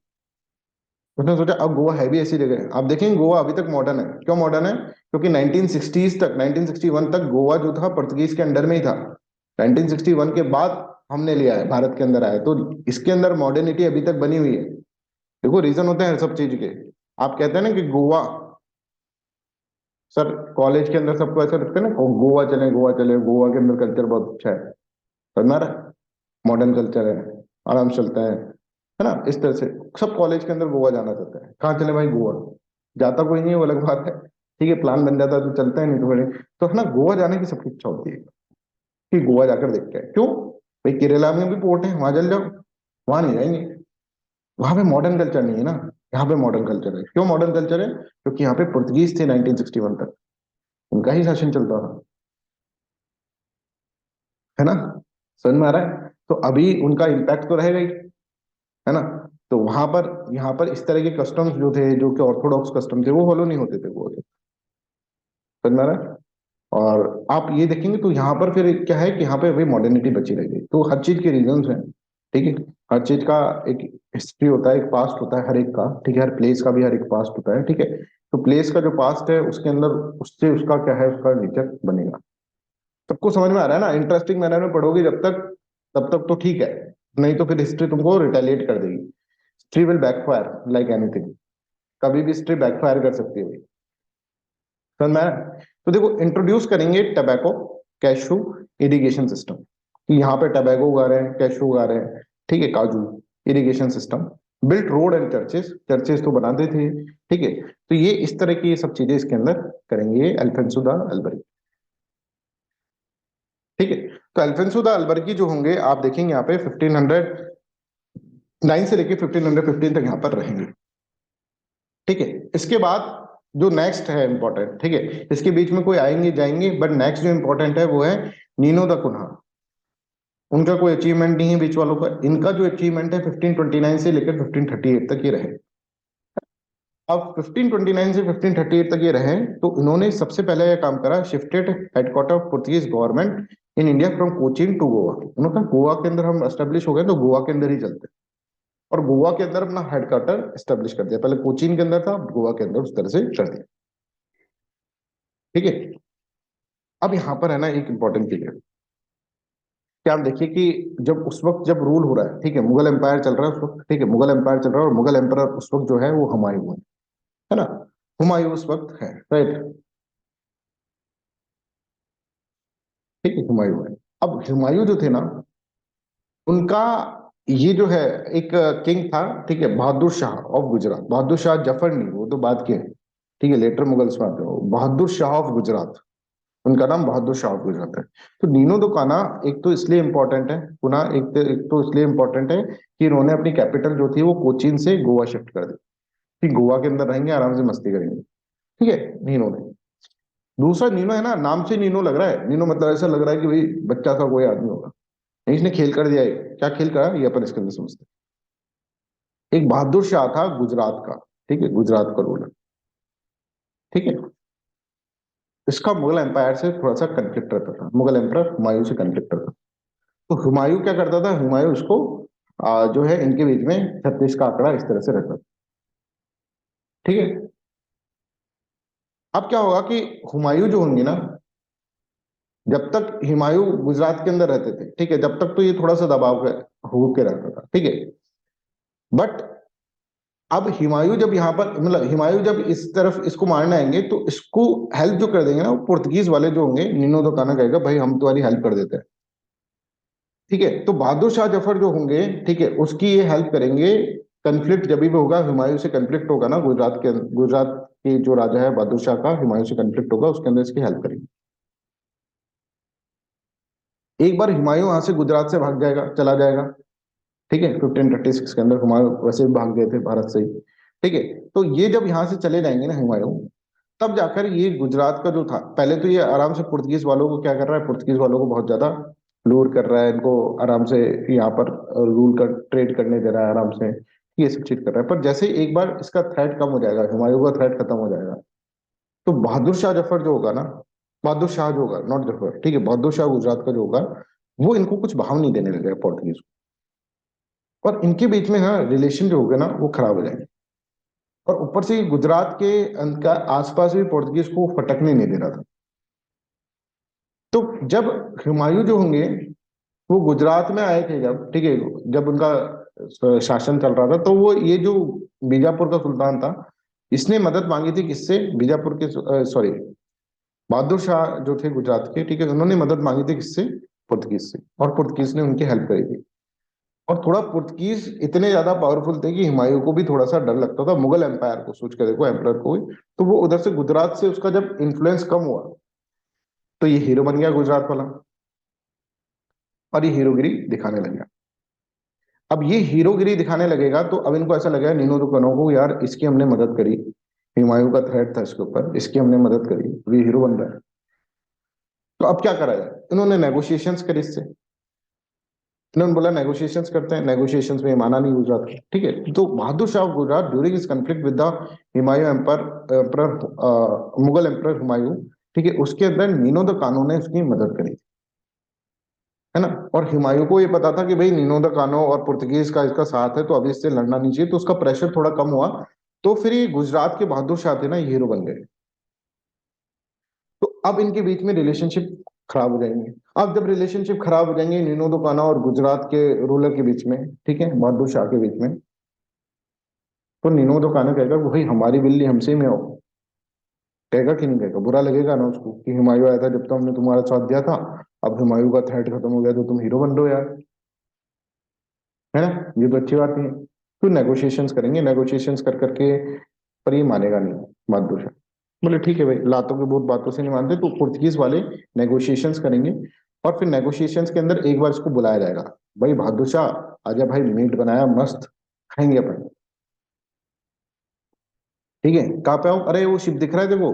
उसने सोचा अब गोवा है भी ऐसी जगह। आप देखेंगे गोवा अभी तक मॉडर्न है, क्यों मॉडर्न है? क्योंकि 1960s तक, 1961 तक गोवा जो था पुर्तगीज के अंडर में ही था। 1961 के बाद हमने लिया है, भारत के अंदर आया, तो इसके अंदर मॉडर्निटी अभी तक बनी हुई है। देखो रीजन होते हैं सब चीज के। आप कहते हैं ना कि गोवा, सर कॉलेज के अंदर सबको ऐसा लगता है ना, गोवा चले गोवा चले, गोवा के अंदर कल्चर बहुत अच्छा है, समझ रहा है? मॉडर्न कल्चर है, आराम से चलता है ना, इस तरह से सब कॉलेज के अंदर गोवा जाना चाहता है। कहाँ चले भाई? गोवा। जाता कोई नहीं है वो अलग बात है, ठीक है, प्लान बन जाता है तो चलता है, नहीं तो बड़े। तो है ना, गोवा जाने की सबकी इच्छा होती है कि गोवा जाकर देखते हैं। क्यों भाई? केरला में भी पोर्ट है, वहां चल जाओ। वहां नहीं जाएंगे, वहां पे मॉडर्न कल्चर नहीं है ना, यहाँ पे मॉडर्न कल्चर है। क्यों मॉडर्न कल्चर है? क्योंकि यहाँ पे पुर्तगीज थे 1961 तक। उनका ही शासन चलता था, है ना? समझ में आ रहा है? तो अभी उनका इम्पैक्ट तो रहेगा ही, है ना? तो वहां पर, यहाँ पर इस तरह के कस्टम्स जो थे, जो कि ऑर्थोडॉक्स कस्टम थे, वो फॉलो नहीं होते थे वो। समझ में आ रहा है? और आप ये देखेंगे तो यहाँ पर फिर क्या है कि यहाँ पे अभी मॉडर्निटी बची रह गई। तो हर चीज के रीजंस हैं, ठीक है? हर चीज का एक हिस्ट्री होता है, एक पास्ट होता है हर एक का, ठीक है? हर प्लेस का भी हर एक पास्ट होता है, ठीक है? तो प्लेस का जो पास्ट है उसके अंदर उससे उसका क्या है, उसका नेचर बनेगा। सबको समझ में आ रहा है ना? इंटरेस्टिंग मैनर में पढ़ोगे जब तक, तब तक तो ठीक है, नहीं तो फिर हिस्ट्री तुमको रिटेलिएट कर देगी। History will backfire like anything, कभी भी हिस्ट्री बैकफायर कर सकती है। समझ में आया? तो देखो, इंट्रोड्यूस करेंगे टबैको, कैशू, इरिगेशन सिस्टम, कि यहाँ पे टबैको उगा रहे हैं, कैशू उगा रहे हैं, ठीक है, काजू, irrigation system, built road and churches, churches तो बनाते थे, ठीक है? तो ये इस तरह की ये सब चीजें इसके अंदर करेंगे अल्फोंसो द अल्बर्की, ठीक है? तो अल्फोंसो द अल्बर्की जो होंगे, आप देखेंगे यहाँ पे 1509 से लेके 1515 तक यहाँ पर रहेंगे, ठीक है? इसके बाद जो नेक्स्ट है इंपॉर्टेंट, ठीक है, इसके बीच में कोई आएंगे जाएंगे, बट नेक्स्ट जो इंपॉर्टेंट है वो है नीनो द कुन्हा। उनका कोई अचीवमेंट नहीं है बीच वालों का, इनका जो अचीवमेंट है 1529 से लेकर 1538 तक ये रहे। अब 1529 से 1538 तक ये रहे, तो इन्होंने सबसे पहले ये काम करा, shifted headquarter of Portuguese government in India from Cochin to Goa. उन्होंने कहा गोवा के अंदर हम एस्टेब्लिश हो गए तो गोवा के अंदर ही चलते हैं, और गोवा के अंदर अपना हेडक्वार्टर एस्टेब्लिश कर दिया। पहले कोचीन के अंदर था, गोवा के अंदर उस तरह से कर दिया, ठीक है? अब यहाँ पर है ना एक इंपॉर्टेंट चीज है, क्या आप देखिए कि जब उस वक्त जब रूल हो रहा है, ठीक है, मुगल एम्पायर चल रहा है उस वक्त, ठीक है, मुगल एम्पायर चल रहा है, और मुगल एम्पायर उस वक्त जो है वो हुमायूं है ना? हुमायूं उस वक्त है, राइट? ठीक है, हुमायूं है। अब हुमायूं जो थे ना, उनका ये जो है एक किंग था, ठीक है, बहादुर शाह ऑफ गुजरात। बहादुर शाह जफर नहीं, वो तो बात के हैं, ठीक है, लेटर मुगल्स में आते हो। बहादुर शाह ऑफ गुजरात, उनका नाम बहादुर शाह ऑफ गुजरात है। तो नीनो दो काना एक तो इसलिए इंपॉर्टेंट है, पुनः एक तो इसलिए इंपॉर्टेंट है कि इन्होंने अपनी कैपिटल जो थी वो कोचीन से गोवा शिफ्ट कर दी, कि गोवा के अंदर रहेंगे, आराम से मस्ती करेंगे, ठीक है, नीनो ने। दूसरा, नीनो है ना, नाम से नीनो लग रहा है, नीनो मतलब ऐसा लग रहा है कि भाई बच्चा सा कोई आदमी होगा, नहीं, इसने खेल कर दिया है। क्या खेल करा ये अपन इसके अंदर समझते हैं। एक बहादुर शाह था गुजरात का, ठीक है, गुजरात का रूलर, ठीक है? इसका मुगल एम्पायर से थोड़ा सा कंफ्लिक्ट रहता था, मुगल एम्पायर हुमायूं से कंफ्लिक्ट रहता था। तो हुमायूं क्या करता था, हुमायूं उसको जो है इनके बीच में 36 का आंकड़ा इस तरह से रहता था, ठीक है? अब क्या होगा कि हुमायूं जो होंगे ना, जब तक हुमायूं गुजरात के अंदर रहते थे, ठीक है, जब तक तो ये थोड़ा सा दबाव हो के रहता था, ठीक है? बट अब हुमायूं जब यहाँ पर, मतलब हुमायूं जब इस तरफ इसको मारने आएंगे, तो इसको हेल्प जो कर देंगे ना, वो पुर्तगीज वाले जो होंगे, नीनो दो काना कहेगा भाई हम तुम्हारी हेल्प कर देते हैं, ठीक है? तो बहादुर शाह जफर जो होंगे, ठीक है, उसकी ये हेल्प करेंगे। कन्फ्लिक्ट जब भी होगा, हुमायूं से कन्फ्लिक्ट होगा ना, गुजरात के जो राजा है बहादुर शाह का, हुमायूं से कन्फ्लिक्ट होगा, उसके अंदर इसकी हेल्प करेंगे। एक बार हुमायूं वहां से गुजरात से भाग जाएगा, चला जाएगा, ठीक है, 1536 के अंदर हुमायूं वैसे भी भाग गए थे भारत से ही, ठीक है? तो ये जब यहाँ से चले जाएंगे ना हुमायूं, तब जाकर ये गुजरात का जो था, पहले तो ये आराम से पुर्तगीज वालों को क्या कर रहा है, पुर्तगीज वालों को बहुत ज्यादा लूर कर रहा है, इनको आराम से यहाँ पर रूल कर, ट्रेड करने दे रहा है आराम से, ये सब चीज कर रहा है। पर जैसे ही एक बार इसका थ्रेट कम हो जाएगा, हुमायूं का थ्रेट खत्म हो जाएगा, तो बहादुर शाह जफर जो होगा ना, बहादुर शाह जो होगा, नॉट जफर, ठीक है, बहादुर शाह गुजरात का जो होगा, वो इनको कुछ भाव नहीं देने लगेगा पोर्तुगीज को, और इनके बीच में ना रिलेशन जो होगा ना वो खराब हो जाएंगे। और ऊपर से गुजरात के का आसपास भी पोर्तुगीज को फटकने नहीं दे रहा था। तो जब हुमायूं जो होंगे, वो गुजरात में आए थे जब, ठीक है, जब उनका शासन चल रहा था, तो वो ये जो बीजापुर का सुल्तान था, इसने मदद मांगी थी किससे, बीजापुर के, सॉरी, बहादुर शाह जो थे गुजरात के, ठीक है, उन्होंने मदद मांगी थी किससे, पुर्तगीज से, और पुर्तगीज ने उनकी हेल्प करी थी। और थोड़ा पुर्तगीज इतने ज्यादा पावरफुल थे कि हुमायूं को भी थोड़ा सा डर लगता था, मुगल एम्पायर को, सोच कर देखो, एम्पायर को भी। तो वो उधर से गुजरात से उसका जब इन्फ्लुएंस कम हुआ, तो ये हीरो बन गया गुजरात वाला, और ये हीरोगिरी दिखाने लग गया। अब ये हीरोगिरी दिखाने लगेगा, तो अब इनको ऐसा लगेगा नीनो तुकनों को, यार इसकी हमने मदद करी, हुमायूं का थ्रेट था इसके ऊपर, इसकी हमने मदद करी, तो ये हीरो बन रहा है। तो अब क्या करा जाए, इन्होंने नेगोशिएशंस करी इससे, इन्होंने बोला नेगोशिएशंस करते हैं, नेगोशिएशंस में माना नहीं गुजरात का, ठीक है। तो बहादुर शाह ऑफ गुजरात ड्यूरिंग इस conflict with the Humayun emperor Mughal emperor Humayun, ठीक है, उसके अंदर नीनो द कानो ने उसकी मदद करी, है ना। और हुमायूं को ये पता था कि भाई नीनो द कानो और पुर्तगीज का इसका साथ है, तो अभी इससे लड़ना नहीं चाहिए, तो उसका प्रेशर थोड़ा कम हुआ। तो फिर ये गुजरात के बहादुर शाह थे ना, ये हीरो बन गए। तो अब इनके बीच में रिलेशनशिप खराब हो जाएंगे। अब जब रिलेशनशिप खराब हो जाएंगे नीनो दो काना और गुजरात के रूलर के बीच में, ठीक है, बहादुर शाह के बीच में, तो नीनो दो काना कहेगा कि भाई हमारी बिल्ली हमसे में हो, कहेगा कि नहीं कहेगा, बुरा लगेगा ना उसको कि हुमायूं आया था जब तो हमने तुम्हारा साथ दिया था, अब हुमायूं का थ्रेट खत्म हो गया तो तुम हीरो बन रहे हो यार, है ना। ये तो अच्छी बात नहीं है। तो नेगोशिएशंस करेंगे, नेगोशिएशंस कर करके, पर ये मानेगा नहीं बहादुर शाह। बोले ठीक है भाई, लातों के बहुत बातों से नहीं मानते, तो पुर्तगीज वाले नेगोशिएशंस करेंगे। और फिर नेगोशिएशंस के अंदर एक बार इसको बुलाया जाएगा, भाई बहादुर शाह आजा भाई, मीट बनाया मस्त, खाएंगे अपन, ठीक है। कहाँ पे हूँ, अरे वो शिप दिख रहा है देखो,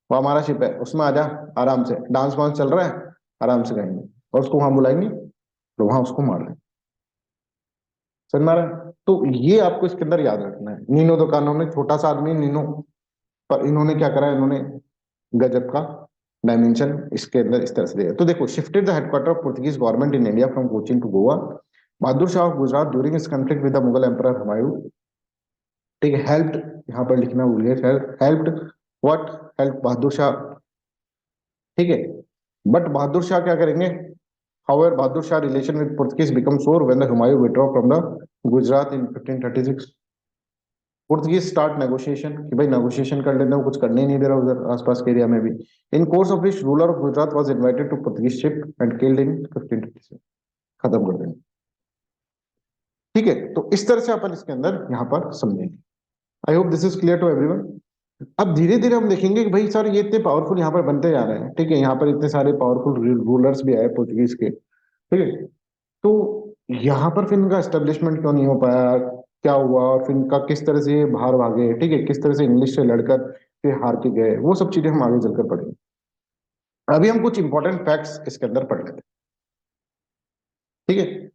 वो हमारा शिप है, उसमें आजा, आराम से डांस वांस चल रहा है, आराम से करेंगे। और उसको वहां बुलाएंगे, तो वहां उसको मार रहे, समझ में आ रहा है। तो ये आपको इसके अंदर याद रखना है। नीनो दो कानों ने, छोटा सा आदमी नीनो, पर इन्होंने क्या करा, इन्होंने गजब का डायमेंशन इसके अंदर इस तरह से दिया। तो देखो, shifted the headquarter of Portuguese government in India from Cochin to Goa, Bahadur Shah of Gujarat during इस conflict with the Mughal emperor Humayun, ठीक है, हेल्प्ड, यहाँ पर लिखना भूल गए, helped what, helped Bahadur Shah, ठीक है। बट बहादुर शाह क्या करेंगे, however Bahadur Shah relation with Portuguese become sour when the Humayun withdraw from the Gujarat in 1536। Portuguese start negotiation कि भाई नेगोशिएशन कर लेते हैं, कुछ करने ही नहीं दे रहा उधर आसपास के एरिया में भी। In course of which ruler of Gujarat was invited to Portuguese ship and killed in 1537, खत्म कर देंगे, ठीक है। तो इस तरह से अपन इसके अंदर यहाँ पर समझेंगे। I hope this is clear to everyone. अब धीरे धीरे हम देखेंगे कि भाई सर ये इतने पावरफुल यहाँ पर बनते जा रहे हैं, ठीक है, यहाँ पर इतने सारे पावरफुल रूलर्स भी आए पुर्तगीज के, ठीक है। तो यहाँ पर फिर इनका एस्टेब्लिशमेंट क्यों नहीं हो पाया, क्या हुआ, और फिर इनका किस तरह से ये बाहर भागे, ठीक है, किस तरह से इंग्लिश से लड़कर फिर हार के गए, वो सब चीजें हम आगे चलकर पढ़ेंगे। अभी हम कुछ इंपॉर्टेंट फैक्ट्स इसके अंदर पढ़ लेते हैं, ठीक है।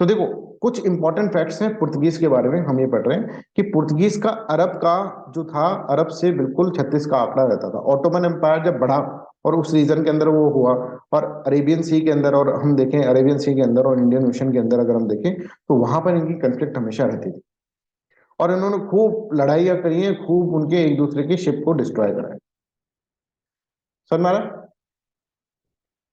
तो देखो, कुछ इंपॉर्टेंट फैक्ट्स हैं पुर्तगीज के बारे में, हम ये पढ़ रहे हैं कि पुर्तगीज का अरब का जो था, अरब से बिल्कुल 36 का आंकड़ा रहता था। ऑटोमन एम्पायर जब बढ़ा और उस रीजन के अंदर वो हुआ, और अरेबियन सी के अंदर, और हम देखें अरेबियन सी के अंदर और इंडियन ओशन के अंदर अगर हम देखें, तो वहां पर इनकी कंफ्लिक्ट हमेशा रहती थी। और इन्होंने खूब लड़ाइयाँ करी हैं, खूब उनके एक दूसरे की शिप को डिस्ट्रॉय करा है, समझ में आ रहा है?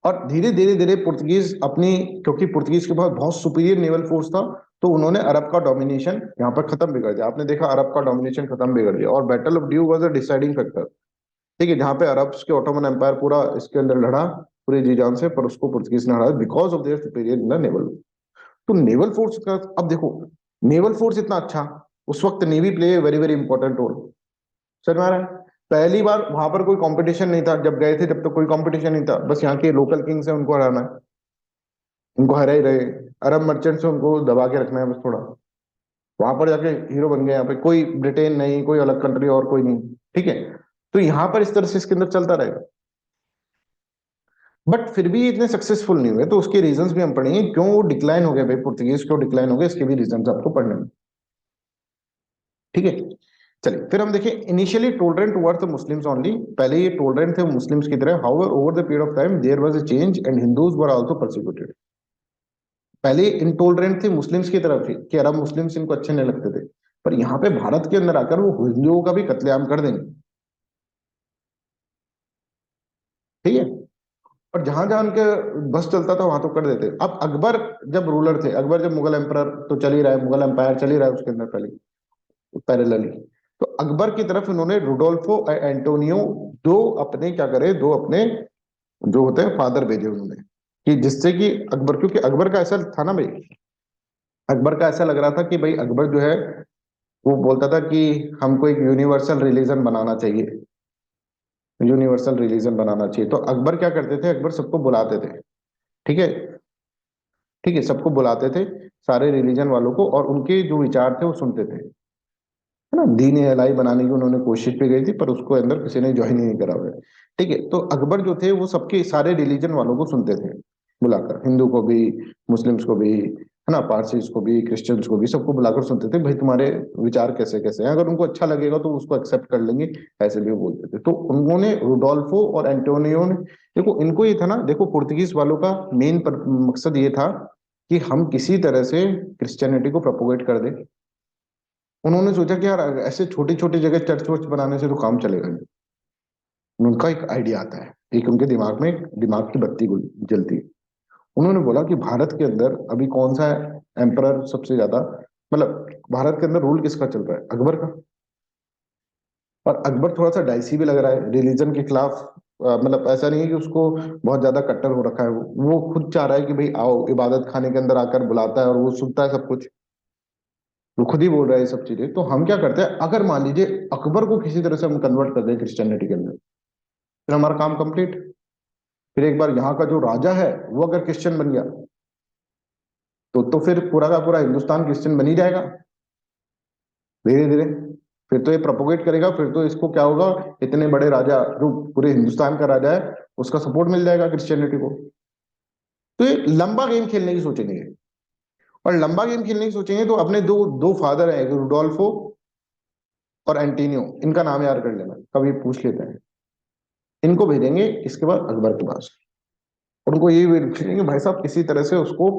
और धीरे धीरे धीरे पुर्तगीज अपनी, क्योंकि पुर्तगीज के पास बहुत सुपीरियर नेवल फोर्स था, तो उन्होंने अरब का डोमिनेशन यहाँ पर खत्म भी कर दिया। आपने देखा अरब का डोमिनेशन खत्म भी कर दिया, और battle of due was a deciding factor, ठीक है, जहाँ पे अरब के ऑटोमन एम्पायर पूरा इसके अंदर लड़ा पूरे जी जान से, पर उसको पुर्तगीज ने हराया because of their superior in the naval. तो नेवल फोर्स का, अब देखो, नेवल फोर्स इतना अच्छा, उस वक्त navy play very very important role, समझ में आ रहा है। पहली बार वहां पर कोई कंपटीशन नहीं था, जब गए थे जब तो कोई कंपटीशन नहीं था, बस यहाँ के लोकल किंग्स है उनको हराना है, उनको हरा ही रहे, अरब मर्चेंट से उनको दबा के रखना है बस थोड़ा, वहां पर जाके हीरो बन गए। यहाँ पे कोई ब्रिटेन नहीं, कोई अलग कंट्री और कोई नहीं, ठीक है। तो यहाँ पर इस तरह से इसके अंदर चलता रहेगा, बट फिर भी इतने सक्सेसफुल नहीं हुए, तो उसके रीजंस भी हम पढ़ेंगे, क्यों वो डिक्लाइन हो गए भाई, पुर्तगीज क्यों डिक्लाइन हो गए, इसके भी रीजंस आपको पढ़ने में, ठीक है। चलिए फिर हम देखें, initially tolerant towards the Muslims only, पहले ये टोलरेंट थे मुस्लिम्स की तरह, however over the period of time there was a change and Hindus were also persecuted. पहले इंटॉलरेंट थे मुस्लिम्स की तरफ ही कि अरब मुस्लिम्स इनको अच्छे नहीं लगते थे, पर यहाँ पे भारत के अंदर आकर वो हिंदुओं का भी कत्लेआम कर देंगे, ठीक है। और जहां जहां उनके बस चलता था वहां तो कर देते। अब अकबर जब रूलर थे, अकबर जब मुगल एम्परर, तो चल ही रहा है, मुगल एम्पायर चल ही रहा है उसके अंदर पहले पैरेलली, तो अकबर की तरफ इन्होंने रुडोल्फो एंटोनियो, दो अपने क्या करे, दो अपने जो होते हैं फादर भेजे उन्होंने, कि जिससे कि अकबर, क्योंकि अकबर का ऐसा था ना भाई, अकबर का ऐसा लग रहा था कि भाई अकबर जो है, वो बोलता था कि हमको एक यूनिवर्सल रिलीजन बनाना चाहिए, यूनिवर्सल रिलीजन बनाना चाहिए। तो अकबर क्या करते थे, अकबर सबको बुलाते थे, ठीक है, ठीक है, सबको बुलाते थे, सारे रिलीजन वालों को, और उनके जो विचार थे वो सुनते थे, है ना, दीन इलाही बनाने की उन्होंने कोशिश भी गई थी, पर उसको अंदर किसी ने ज्वाइन ही नहीं करा हुआ है। ठीक है, तो अकबर जो थे वो सबके सारे रिलीजन वालों को सुनते थे बुलाकर, हिंदू को भी, मुस्लिम्स को भी, है ना, पारसीज को भी, क्रिश्चियंस को भी, सबको बुलाकर सुनते थे, भाई तुम्हारे विचार कैसे कैसे हैं, अगर उनको अच्छा लगेगा तो उसको एक्सेप्ट कर लेंगे, ऐसे भी वो बोलते थे। तो उन्होंने रुडोल्फो और एंटोनियो ने, देखो इनको ये था ना, देखो पुर्तगीज वालों का मेन मकसद ये था कि हम किसी तरह से क्रिश्चियनिटी को प्रोपोगेट कर दें। उन्होंने सोचा कि यार ऐसे छोटी छोटी जगह चर्च वर्च बनाने से तो काम चलेगा नहीं। उनका एक आइडिया आता है, एक उनके दिमाग में एक दिमाग की बत्ती जलती है। उन्होंने बोला कि भारत के अंदर अभी कौन सा एम्परर सबसे ज्यादा, मतलब भारत के अंदर रूल किसका चल रहा है, अकबर का। और अकबर थोड़ा सा डाइसी भी लग रहा है रिलीजन के खिलाफ। मतलब ऐसा नहीं है कि उसको बहुत ज्यादा कट्टर हो रखा है, वो खुद चाह रहा है कि भाई आओ, इबादत खाने के अंदर आकर बुलाता है और वो सुनता है सब कुछ, वो खुद ही बोल रहा है ये सब चीजें। तो हम क्या करते हैं, अगर मान लीजिए अकबर को किसी तरह से हम कन्वर्ट कर दें क्रिश्चियनिटी के अंदर, फिर हमारा काम कंप्लीट। फिर एक बार यहाँ का जो राजा है वो अगर क्रिश्चियन बन गया, तो फिर पूरा का पूरा हिंदुस्तान क्रिश्चियन बन ही जाएगा धीरे धीरे। फिर तो ये प्रोपोगेट करेगा, फिर तो इसको क्या होगा, इतने बड़े राजा जो पूरे हिंदुस्तान का राजा है, उसका सपोर्ट मिल जाएगा क्रिश्चियनिटी को। तो ये लंबा गेम खेलने की सोचेंगे, और लंबा गेम खेलने की सोचेंगे तो अपने दो दो फादर है, रुडोल्फो और एंटीनियो, इनका नाम याद कर लेना, कभी पूछ लेते हैं। इनको भेजेंगे इसके बाद अकबर के पास, और उनको ये भेजेंगे भाई साहब किसी तरह से उसको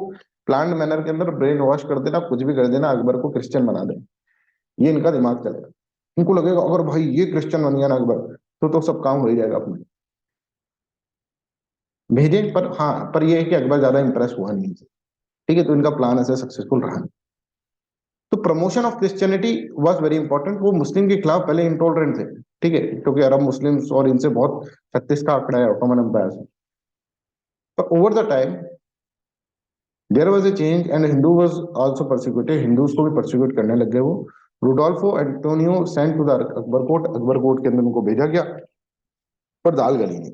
प्लान्ड मैनर के अंदर ब्रेन वॉश कर देना, कुछ भी कर देना, अकबर को क्रिश्चियन बना दें। ये इनका दिमाग चलेगा। इनको लगेगा अगर भाई ये क्रिश्चियन बन गया ना अकबर, तो सब काम हो ही जाएगा अपने। भेजे, पर हाँ, पर ये है कि अकबर ज्यादा इंप्रेस हुआ नहीं। ठीक है, तो इनका प्लान ऐसे सक्सेसफुल रहा नहीं। तो promotion of Christianity was very important. वो मुस्लिम के खिलाफ पहले इंटॉलरेंट थे, ठीक है, क्योंकि अरब मुस्लिम्स और इनसे बहुत 36 का आंकड़ा है ऑटोमन एम्पायर से। पर over the time there was a change and Hindu was also persecuted, Hindus को भी परसिक्यूट करने लग गए वो। Rodolfo Antonio sent to the Akbar court, Akbar court के अंदर उनको भेजा गया, पर दाल गली नहीं।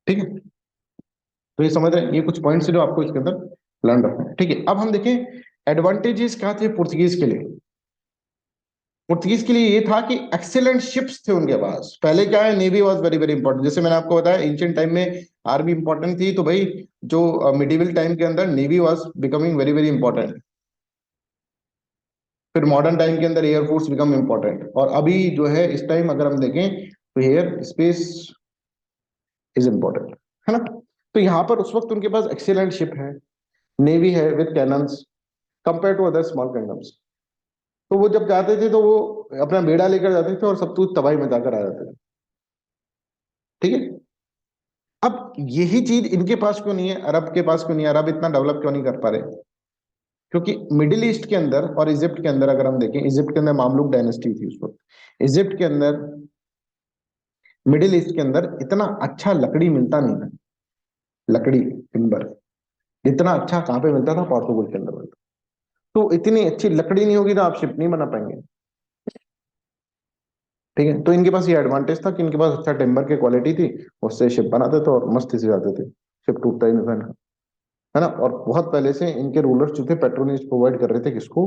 ठीक है, तो ये समझ रहे हैं, ये कुछ पॉइंट्स जो आपको इसके अंदर लर्न रखना है। ठीक है, अब हम देखें एडवांटेजेस क्या थे पुर्तगीज के लिए। पुर्तगीज के लिए ये था कि एक्सीलेंट शिप्स थे उनके पास। पहले क्या है, navy was very very important, जैसे मैंने आपको बताया एंशिएंट टाइम में आर्मी इंपॉर्टेंट थी, तो भाई जो मिडिवल टाइम के अंदर navy was becoming very very important. फिर मॉडर्न टाइम के अंदर एयरफोर्स बिकम इंपॉर्टेंट, और अभी जो है इस टाइम अगर हम देखें तो एयर स्पेस इज इंपॉर्टेंट, है ना। तो यहाँ पर उस वक्त उनके पास एक्सीलेंट शिप है, नेवी है with cannons, compare to other small kingdoms. तो वो जब जाते थे तो वो अपना बेड़ा लेकर जाते थे और सब कुछ तबाही मचाकर आ जाते थे। ठीक है, अब यही चीज इनके पास क्यों नहीं है, अरब के पास क्यों नहीं है, अरब इतना डेवलप क्यों नहीं कर पा रहे? क्योंकि मिडिल ईस्ट के अंदर और इजिप्ट के अंदर अगर हम देखें, इजिप्ट के अंदर मामलुक डायनेस्टी थी उस वक्त, इजिप्ट के अंदर, मिडिल ईस्ट के अंदर इतना अच्छा लकड़ी मिलता नहीं था। लकड़ी, टिम्बर इतना अच्छा कहाँ पे मिलता था, पोर्टुगल के अंदर मिलता। तो इतनी अच्छी लकड़ी नहीं होगी तो आप शिप नहीं बना पाएंगे। ठीक है, तो इनके पास ये एडवांटेज था कि इनके पास अच्छा टिम्बर की क्वालिटी थी, उससे शिप बनाते थे और मस्ती से जाते थे, शिप टूटता ही नहीं था इनका, है ना। और बहुत पहले से इनके रूलर्स जो थे पेट्रोनेज प्रोवाइड कर रहे थे किसको,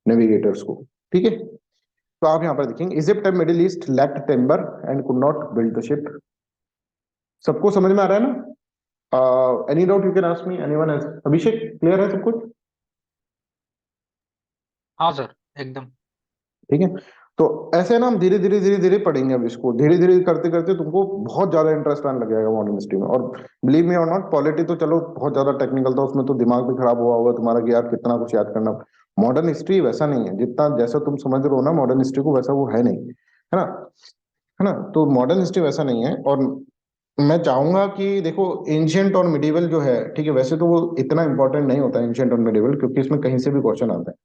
नेविगेटर्स को। ठीक है, तो आप यहाँ पर देखेंगे Egypt and middle east lacked timber and could not build the ship. सबको समझ में आ रहा है ना? Any doubt you can ask me, anyone else? Abhishek, clear है सब कुछ? हाँ सर, एकदम। ठीक है, तो ऐसे ना हम धीरे धीरे धीरे धीरे पढ़ेंगे। अब इसको धीरे धीरे करते करते तुमको बहुत ज्यादा इंटरेस्ट आने लग जाएगा मॉडर्न हिस्ट्री में। और बिलीव मी और नॉट, पॉलिटी तो चलो बहुत ज्यादा टेक्निकल था, उसमें तो दिमाग भी खराब हुआ होगा तुम्हारा कि यार कितना कुछ याद करना। मॉडर्न हिस्ट्री वैसा नहीं है, जितना जैसा तुम समझ रहे हो ना मॉडर्न हिस्ट्री को, वैसा वो है नहीं, है ना। है ना, तो मॉडर्न हिस्ट्री वैसा नहीं है। और मैं चाहूंगा कि देखो एंशियंट और मिडिवल जो है, ठीक है, वैसे तो वो इतना इंपॉर्टेंट नहीं होता एंशियंट और मिडिवल, क्योंकि इसमें कहीं से भी क्वेश्चन आता है।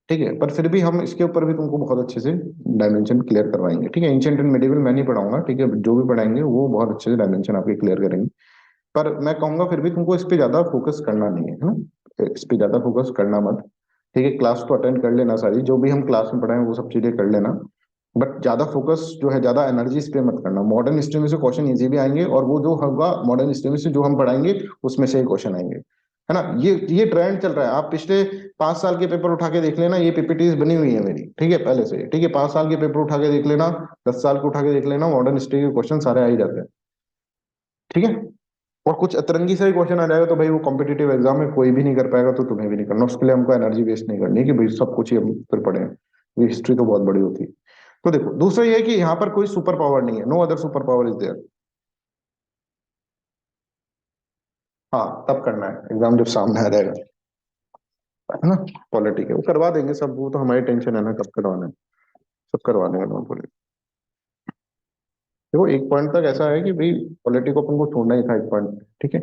ठीक है, पर फिर भी हम इसके ऊपर भी तुमको बहुत अच्छे से डायमेंशन क्लियर करवाएंगे। ठीक है, एंशियंट एंड मिडिवल मैं नहीं पढ़ाऊंगा, ठीक है, जो भी पढ़ाएंगे वो बहुत अच्छे से डायमेंशन आपके क्लियर करेंगे। पर मैं कहूंगा फिर भी तुमको इस पे ज्यादा फोकस करना नहीं है ना, इस पे ज्यादा फोकस करना मत। ठीक है, क्लास तो अटेंड कर लेना, सारी जो भी हम क्लास में पढ़ाएं वो सब चीजें कर लेना, बट ज्यादा फोकस जो है, ज्यादा एनर्जी इस पे मत करना। मॉडर्न हिस्ट्री में से क्वेश्चन इजी भी आएंगे, और वो जो होगा मॉडर्न हिस्ट्री में से जो हम पढ़ाएंगे उसमें से ही क्वेश्चन आएंगे, है ना। ये ट्रेंड चल रहा है। आप पिछले 5 साल के पेपर उठा के देख लेना, ये पीपीटीज बनी हुई है मेरी, ठीक है, पहले से, ठीक है। 5 साल के पेपर उठा के देख लेना, 10 साल के उठा के देख लेना, मॉडर्न हिस्ट्री के क्वेश्चन सारे आ ही जाते हैं, ठीक है। और कुछ अतरंगी से क्वेश्चन आ जाएगा तो भाई वो कॉम्पिटेटिव एग्जाम में कोई भी नहीं कर पाएगा, तो तुम्हें भी नहीं करना। उसके लिए हमको एनर्जी वेस्ट नहीं करनी कि भाई सब कुछ ही हम फिर पढ़े। ये हिस्ट्री तो बहुत बड़ी होती है। तो देखो, दूसरा ये है कि यहाँ पर कोई सुपर पावर नहीं है, no other super power is there. हाँ, तब करना है एग्जाम जब सामने आ जाएगा, है ना। पॉलिटिक है वो करवा देंगे सब, वो तो हमारी टेंशन है ना, कब करवाना है, सब करवा देंगे लोग बोले। देखो, एक पॉइंट तक ऐसा है कि भाई पॉलिटिक को अपन को छोड़ना ही था एक पॉइंट, ठीक है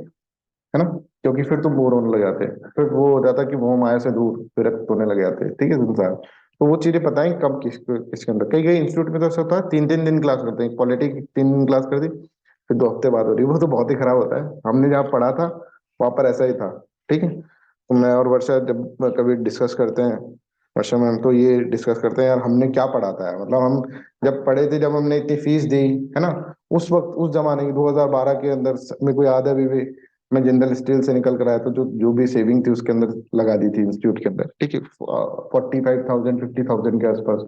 ना। क्योंकि फिर तो बोर होने लग जाते हैं, फिर वो हो जाता है कि मोह माया से दूर विरक्त होने लग जाते हैं, ठीक है संसार। तो वो चीजें पता है कब किसके अंदर। कई कई इंस्टीट्यूट में तो ऐसा होता है 3 3 दिन क्लास करते हैं, पॉलिटिक 3 दिन क्लास कर दी, फिर 2 हफ्ते बाद हो रही है। वो तो बहुत ही खराब होता है। हमने जहाँ पढ़ा था वहां पर ऐसा ही था, ठीक है। तो मैं और वर्षा जब कभी डिस्कस करते हैं, वर्षा मैम तो ये डिस्कस करते हैं यार हमने क्या पढ़ा था यार। मतलब हम जब पढ़े थे, जब हमने इतनी फीस दी, है ना, उस वक्त, उस जमाने की 2012 के अंदर, मेरे को याद है अभी भी। मैं जनरल स्टील से निकल कर आया था, जो जो भी सेविंग थी उसके अंदर लगा दी थी इंस्टीट्यूट के अंदर, ठीक है। 45,000 50,000 के आसपास।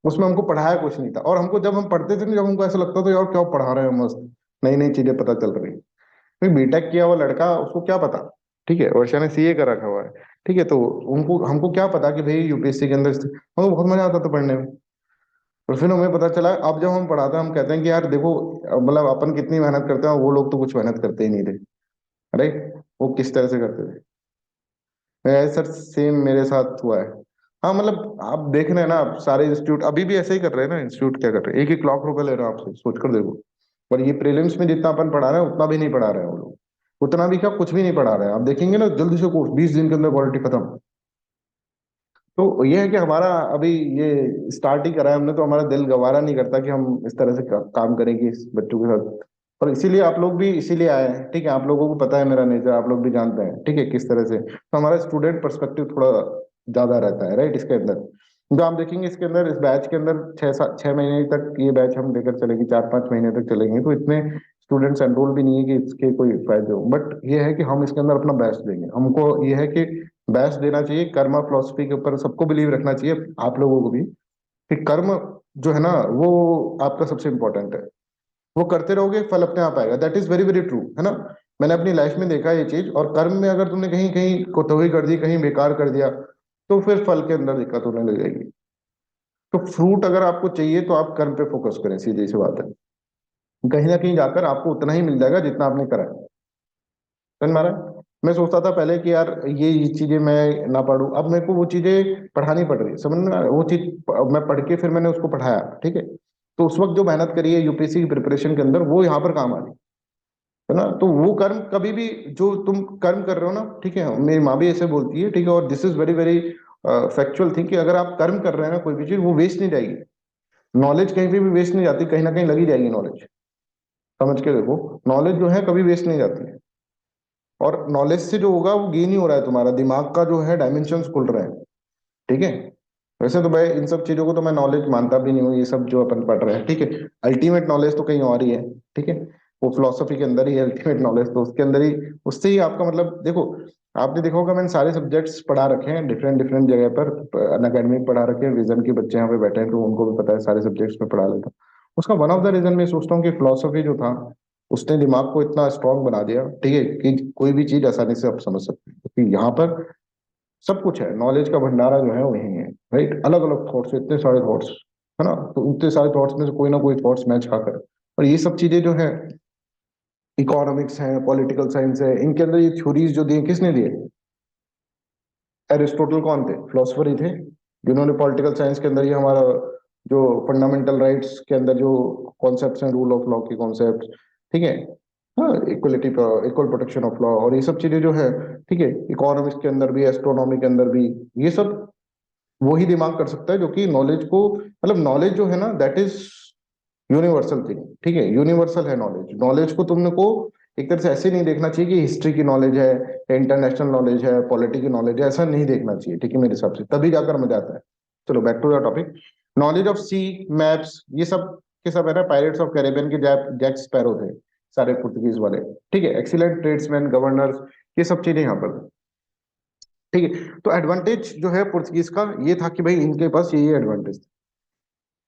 उसमें हमको पढ़ाया कुछ नहीं था। और हमको जब हम पढ़ते थे ना, जब हमको ऐसा लगता था यार क्या पढ़ा रहे हैं, मस्त नई नई चीजें पता चल रही। फिर बीटेक किया हुआ लड़का, उसको क्या पता, ठीक है। वर्षा ने सीए कर रखा हुआ है, ठीक है। तो उनको, हमको क्या पता कि भाई यूपीएससी के अंदर, हमको बहुत मजा आता था पढ़ने में। और फिर हमें पता चला, अब जब हम पढ़ाते हैं हम कहते हैं कि यार देखो, मतलब अपन कितनी मेहनत करते हैं, और वो लोग तो कुछ मेहनत करते ही नहीं थे, राइट। वो किस तरह से करते थे। सर सेम मेरे साथ हुआ है। हाँ, मतलब आप देख रहे हैं ना, आप सारे इंस्टीट्यूट अभी भी ऐसे ही कर रहे हैं ना। इंस्टीट्यूट क्या कर रहे हैं, एक 1 लाख रुपए ले रहे हैं आपसे, सोच कर देखो। और ये प्रीलिम्स में जितना अपन पढ़ा रहे हैं उतना भी नहीं पढ़ा रहे हैं वो लोग। उतना भी क्या, कुछ भी नहीं पढ़ा रहे हैं। आप देखेंगे ना, जल्दी से कोर्स 20 दिन के अंदर क्वालिटी खत्म। तो ये है कि हमारा अभी ये स्टार्ट ही करा है हमने, तो हमारा दिल गवारा नहीं करता कि हम इस तरह से काम करेंगे इस बच्चों के साथ। और इसीलिए आप लोग भी इसीलिए आए हैं, ठीक है। आप लोगों को पता है मेरा नेचर, आप लोग भी जानते हैं, ठीक है, किस तरह से। तो हमारा स्टूडेंट पर्सपेक्टिव थोड़ा ज्यादा रहता है, राइट, इसके अंदर। जो आप देखेंगे इसके अंदर, इस बैच के अंदर 6 महीने तक ये बैच हम लेकर चलेंगे, 4 5 महीने तक चलेंगे, तो इतने स्टूडेंट्स एनरोल भी नहीं है कि इसके कोई फायदे हो। बट ये है कि हम इसके अंदर अपना बेस्ट देंगे। हमको ये है कि बेस्ट देना चाहिए। कर्मा फिलोसफी के ऊपर सबको बिलीव रखना चाहिए, आप लोगों को भी, कि कर्म जो है ना, वो आपका सबसे इंपॉर्टेंट है। वो करते रहोगे, फल अपने आप आएगा। That is very very true, है ना। मैंने अपनी लाइफ में देखा है ये चीज। और कर्म में अगर तुमने कहीं कहीं कोताही कर दी, कहीं बेकार कर दिया, तो फिर फल के अंदर दिक्कत होने लग जाएगी। तो फ्रूट अगर आपको चाहिए तो आप कर्म पे फोकस करें, सीधी सी बात है। कहीं ना कहीं जाकर आपको उतना ही मिल जाएगा जितना आपने करा है। समझ में आ रहा है। मैं सोचता था पहले कि यार ये चीजें मैं ना पढूं, अब मेरे को वो चीजें पढ़ानी पड़ रही है, समझ में आ रहा है? वो चीज मैं पढ़ के फिर मैंने उसको पढ़ाया, ठीक है। तो उस वक्त जो मेहनत करी है यूपीएससी की प्रिपरेशन के अंदर, वो यहाँ पर काम आ रही है ना। तो वो कर्म कभी भी, जो तुम कर्म कर रहे हो ना, ठीक है, मेरी माँ भी ऐसे बोलती है, ठीक है। और this is very very factual thing, कि अगर आप कर्म कर रहे हैं ना कोई भी चीज, वो वेस्ट नहीं जाएगी। नॉलेज कहीं पे भी वेस्ट नहीं जाती, कहीं ना कहीं लगी जाएगी नॉलेज। समझ के देखो, नॉलेज जो है कभी वेस्ट नहीं जाती है। और नॉलेज से जो होगा वो गेन ही हो रहा है, तुम्हारा दिमाग का जो है डायमेंशन खुल रहे हैं, ठीक है। वैसे तो भाई इन सब चीजों को तो मैं नॉलेज मानता भी नहीं हूँ, ये सब जो अपन पढ़ रहे हैं, ठीक है। अल्टीमेट नॉलेज तो कहीं और ही है, ठीक है। वो फिलोसफी के अंदर ही है अल्टीमेट नॉलेज, तो उसके अंदर ही, उससे ही आपका मतलब देखो। आपने देखा होगा मैंने सारे सब्जेक्ट्स पढ़ा रखे हैं डिफरेंट डिफरेंट जगह पर, अन अकेडमी पढ़ा रखे हैं, विजन के बच्चे यहाँ पे बैठे हैं तो उनको भी पता है सारे सब्जेक्ट्स में पढ़ा लेता हूँ। उसका वन ऑफ द रीजन मैं सोचता हूँ कि फिलोसफी जो था, उसने दिमाग को इतना स्ट्रांग बना दिया, ठीक है, कि कोई भी चीज आसानी से आप समझ सकते हैं, क्योंकि यहाँ पर सब कुछ है। नॉलेज का भंडारा जो है वही है, राइट। अलग अलग थॉट्स, इतने सारे थॉट्स, है ना। तो इतने सारे थॉट्स में से कोई ना कोई थॉट्स मैच खाकर, और ये सब चीजें जो है, इकोनॉमिक्स है, पॉलिटिकल साइंस है, इनके अंदर ये थ्योरीज जो दिए, किसने दिए? एरिस्टोटल कौन थे? फिलोसफर ही थे, जिन्होंने पॉलिटिकल साइंस के अंदर ये हमारा जो फंडामेंटल राइट्स के अंदर जो कॉन्सेप्ट्स हैं, रूल ऑफ लॉ के कॉन्सेप्ट, ठीक है, हाँ, equality, equal protection of law, और ये सब चीजें जो है, ठीक है, इकोनॉमिक्स के अंदर भी, एस्ट्रोनॉमी के अंदर भी, ये सब वही दिमाग कर सकता है जो कि नॉलेज को, मतलब नॉलेज जो है ना, दैट इज यूनिवर्सल थिंग, ठीक है। यूनिवर्सल है नॉलेज। नॉलेज को तुमने को एक तरह से ऐसे नहीं देखना चाहिए कि हिस्ट्री की नॉलेज है, इंटरनेशनल नॉलेज है, पॉलिटी की नॉलेज है, ऐसा नहीं देखना चाहिए, ठीक है, मेरे हिसाब से तभी जाकर मजा आता है। चलो back to the topic. Knowledge of sea, maps, ये सब के सब है ना, पायरेट्स ऑफ कैरेबियन के जैक स्पैरो थे, सारे पुर्तगीज वाले, ठीक है। एक्सीलेंट ट्रेड्समैन, गवर्नर्स, ये सब चीजें यहाँ पर, ठीक है। तो एडवांटेज जो है पुर्तगीज का ये था कि भाई इनके पास ये एडवांटेज।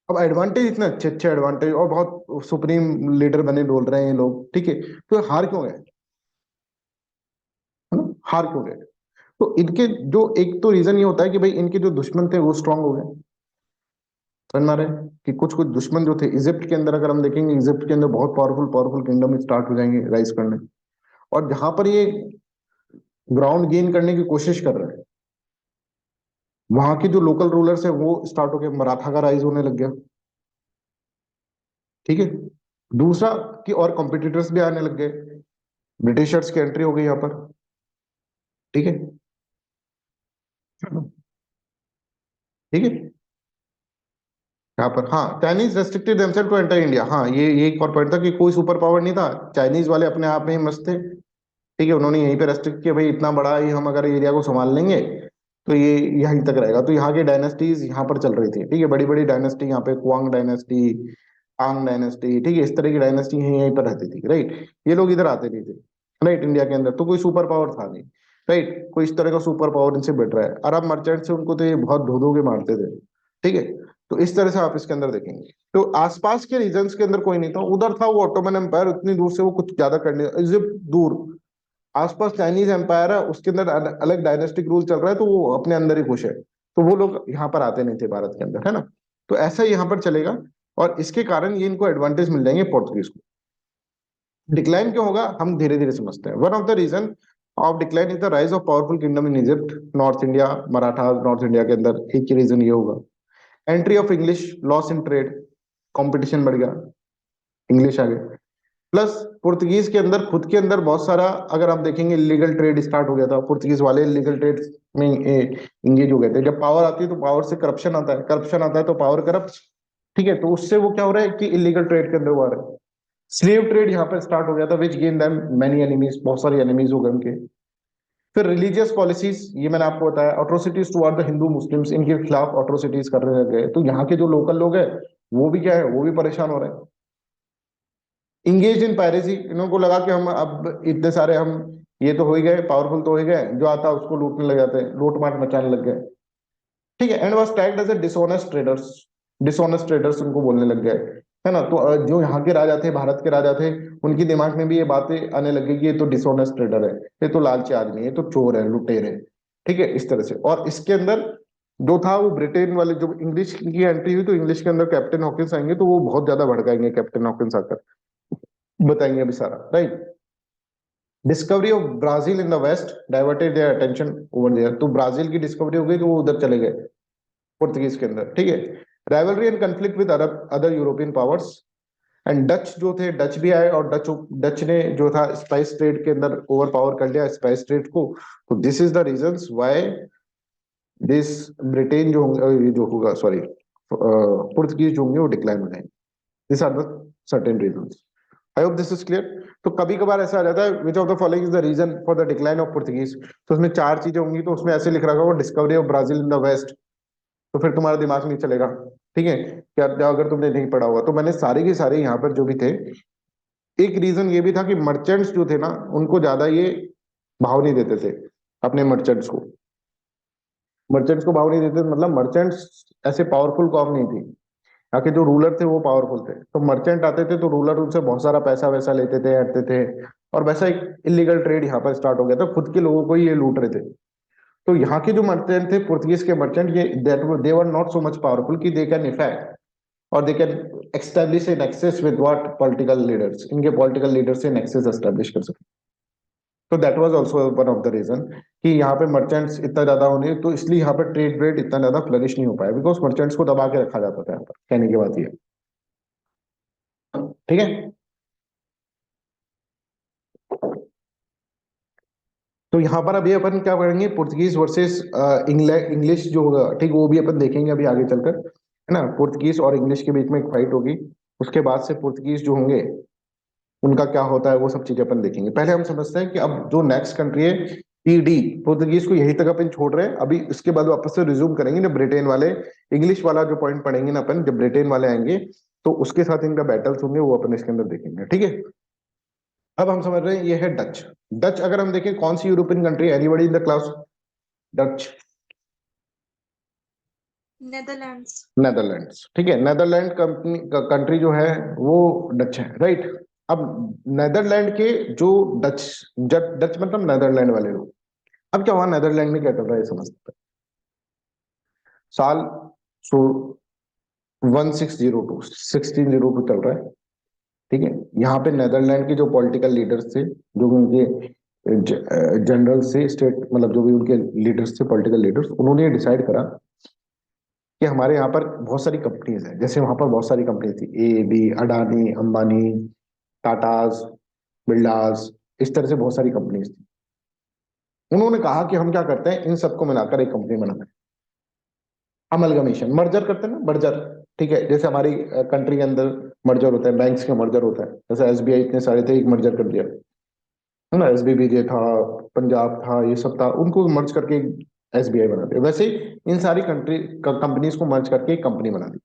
अब एडवांटेज इतने अच्छे अच्छे एडवांटेज और बहुत सुप्रीम लीडर बने डोल रहे हैं ये लोग, ठीक है, तो हार क्यों गए, है ना, हार क्यों गए? तो इनके जो एक तो रीजन ये होता है कि भाई इनके जो दुश्मन थे वो स्ट्रांग हो गए। समझ में आ रहा है कि कुछ कुछ दुश्मन जो थे इजिप्ट के अंदर, अगर हम देखेंगे इजिप्ट के अंदर बहुत पावरफुल पावरफुल किंगडम स्टार्ट हो जाएंगे राइज करने। और जहां पर ये ग्राउंड गेन करने की कोशिश कर रहे हैं, वहां के जो लोकल रूलर्स है वो स्टार्ट हो गए, मराठा का राइज होने लग गया, ठीक है। दूसरा कि और कॉम्पिटिटर्स भी आने लग गए, ब्रिटिशर्स की एंट्री हो गई यहाँ पर, ठीक है, ठीक है। यहाँ पर हाँ, Chinese restricted themselves to enter India, हाँ ये एक और पॉइंट था कि कोई सुपर पावर नहीं था, चाइनीज वाले अपने आप में ही मस्त थे, ठीक है। उन्होंने यहीं पे रेस्ट्रिक्ट किया, भाई इतना बड़ा ही हम अगर एरिया को संभाल लेंगे तो ये यहीं तक रहेगा। तो यहाँ की डायनेस्टीज यहाँ पर चल रही थी, ठीक है, बड़ी बड़ी डायनेस्टी यहाँ पे, क्वांग डायनेस्टी, आंग डायनेस्टी, ठीक है, इस तरह की डायनेस्टी यहीं यहीं पर रहती थी, राइट। ये लोग इधर आते नहीं थे, राइट, इंडिया के अंदर तो कोई सुपर पावर था नहीं, राइट, कोई इस तरह का सुपर पावर इनसे बैठ रहा है। अरब मर्चेंट से उनको तो ये बहुत धो धो के मारते थे, ठीक है। तो इस तरह से आप इसके अंदर देखेंगे, तो आसपास के रीजन्स के अंदर कोई नहीं था, उधर था वो ऑटोमन एम्पायर, उतनी दूर से वो कुछ ज्यादा करने, इजिप्ट दूर, आसपास चाइनीज एम्पायर है, उसके अंदर अलग डायनेस्टिक रूल चल रहा है, तो वो अपने अंदर ही खुश है, तो वो लोग यहाँ पर आते नहीं थे भारत के अंदर, है ना। तो ऐसा ही यहाँ पर चलेगा, और इसके कारण ये इनको एडवांटेज मिल जाएंगे पोर्तुगीज को। डिक्लाइन क्यों होगा हम धीरे धीरे समझते हैं। One of the reason of decline is the rise of powerful kingdom in Egypt, north India, Maratha north India के अंदर, एक ही रीजन ये होगा। Entry of English, loss in trade, competition बढ़ गया, इंग्लिश आ गए। प्लस पुर्तगीज के अंदर खुद के अंदर बहुत सारा, अगर आप देखेंगे लीगल ट्रेड स्टार्ट हो गया था, पुर्तगीज वाले लीगल ट्रेड में इंगेज हो गए थे। जब पावर आती है तो पावर से करप्शन आता है, करप्शन आता है तो पावर करप्ट, ठीक है। तो उससे वो क्या हो रहा है कि इलीगल ट्रेड के अंदर वो आ रहा है। स्लेव ट्रेड यहाँ पर स्टार्ट हो गया था, विच गेन देम मैनी एनिमीज, बहुत सारे एनिमीज हो गए उनके। फिर रिलीजियस पॉलिसीज, ये मैंने आपको बताया, atrocities toward the Hindu Muslims, इनके खिलाफ अट्रोसिटीज करने लग गए, तो यहाँ के जो लोकल लोग हैं वो भी क्या है, वो भी परेशान हो रहे हैं। इंगेज इन पायरेसी, इनको लगा कि हम अब इतने सारे हम ये तो हो ही गए, पावरफुल तो हो ही गए, जो आता उसको लूटने लग जाते हैं, लूट मार मचाने लग गए, ठीक है। And was tagged as a dishonest traders, dishonest traders उनको बोलने लग गए, है ना। तो जो यहाँ के राजा थे, भारत के राजा थे, उनकी दिमाग में भी ये बातें आने लगी कि ये तो डिसऑनेस्ट ट्रेडर है, ये तो लालची आदमी है, ये तो चोर है, लुटेर है, ठीक है, इस तरह से। और इसके अंदर जो था वो ब्रिटेन वाले, जो इंग्लिश की एंट्री हुई तो इंग्लिश के अंदर कैप्टन हॉकिंस आएंगे, तो वो बहुत ज्यादा भड़काएंगे कैप्टन हॉकिंस आकर, बताएंगे अभी सारा, right. Discovery of Brazil in the west diverted their attention over there, तो ब्राजील की डिस्कवरी हो गई तो वो उधर चले गए पुर्तगीज के अंदर, ठीक है। Rivalry and conflict with Arab other European powers, and Dutch जो थे, डच भी आए, और डच डच ने जो था स्पाइस ट्रेड के अंदर ओवर पावर कर लिया स्पाइस ट्रेड को। तो this is the reasons why this Britain जो होंगे, ये जो होगा सॉरी पुर्तगीज जो होंगे वो डिक्लाइन हो जाएंगे। This are the certain reasons. I hope this is clear. तो कभी कभार ऐसा आ जाता है, which of the following is the reason for the decline of Portuguese, तो उसमें चार चीजें होंगी, तो उसमें ऐसे लिख रखा होगा discovery of Brazil in the west, तो फिर तुम्हारा दिमाग नहीं चलेगा, ठीक है, क्या अगर तुमने नहीं पढ़ा होगा। तो मैंने सारे के सारे यहाँ पर जो भी थे, एक रीजन ये भी था कि मर्चेंट्स जो थे ना, उनको ज्यादा ये भाव नहीं देते थे अपने मर्चेंट्स को, मर्चेंट्स को भाव नहीं देते, मतलब मर्चेंट्स ऐसे पावरफुल कॉम नहीं थी, यहाँ के जो रूलर थे वो पावरफुल थे, तो मर्चेंट आते थे तो रूलर उनसे बहुत सारा पैसा वैसा लेते थे, हटते थे, और वैसा एक इलीगल ट्रेड यहाँ पर स्टार्ट हो गया था, खुद के लोगों को ही ये लूट रहे थे। तो यहाँ के जो मर्चेंट थे, पुर्तगीज के मर्चेंट, ये they were not so much powerful कि दे कैन इफेक्ट और they can establish an access with what political leaders, इनके पॉलिटिकल लीडर से एक्सेस एस्टेब्लिश कर सके। तो that was also one of the reason कि यहाँ पे मर्चेंट्स इतना ज्यादा होने, तो इसलिए यहाँ पे ट्रेड ब्रेड इतना ज्यादा फ्लरिश नहीं हो पाया, बिकॉज मर्चेंट्स को दबा के रखा जाता था यहाँ पर, कहने की बात ये, ठीक है। तो यहाँ पर अभी अपन क्या करेंगे, पुर्तगीज वर्सेस इंग्लिश जो होगा, ठीक, वो भी अपन देखेंगे अभी आगे चलकर, है ना। पुर्तगीज और इंग्लिश के बीच में एक फाइट होगी, उसके बाद से पुर्तगीज जो होंगे उनका क्या होता है वो सब चीजें अपन देखेंगे। पहले हम समझते हैं कि अब जो नेक्स्ट कंट्री है पीडी, पुर्तगीज को यहीं तक अपन छोड़ रहे हैं अभी, इसके बाद वापस से रिज्यूम करेंगे जब ब्रिटेन वाले, इंग्लिश वाला जो पॉइंट पढ़ेंगे ना अपन, जब ब्रिटेन वाले आएंगे तो उसके साथ इनका बैटल्स होंगे, वो अपन इसके अंदर देखेंगे, ठीक है। अब हम समझ रहे हैं ये है डच, डच अगर हम देखें कौन सी European country, anybody in the class? Dutch, Netherlands. Netherlands, ठीक है। नेदरलैंड कंपनी कंट्री जो है वो डच है, राइट। अब नेदरलैंड के जो डच, डच मतलब नेदरलैंड वाले लोग, अब क्या हुआ नेदरलैंड में क्या चल रहा है ये समझ सकते हैं। साल सो 1602 1602 चल रहा है, ठीक है। यहाँ पे नेदरलैंड के जो पॉलिटिकल लीडर्स थे, जो भी उनके जनरल से स्टेट, मतलब जो भी उनके लीडर्स थे, पॉलिटिकल लीडर्स, उन्होंने डिसाइड करा कि हमारे यहाँ पर बहुत सारी कंपनीज हैं। जैसे वहां पर बहुत सारी कंपनी थी, ए बी, अडानी, अंबानी, टाटाज, बिरलास, इस तरह से बहुत सारी कंपनीज थी। उन्होंने कहा कि हम क्या करते हैं, इन सबको मिलाकर एक कंपनी बनाते हैं, अमलगमेशन, मर्जर करते हैं ना, मर्जर, ठीक है। जैसे हमारी कंट्री के अंदर मर्जर होता है, बैंक्स का मर्जर होता है, जैसे एसबीआई इतने सारे थे, एक मर्जर कर दिया, है ना। एसबीबीजे था, पंजाब था, ये सब था, उनको मर्ज करके एसबीआई बना दिया। वैसे ही इन सारी कंट्री कंपनीज को मर्ज करके एक कंपनी बना दी,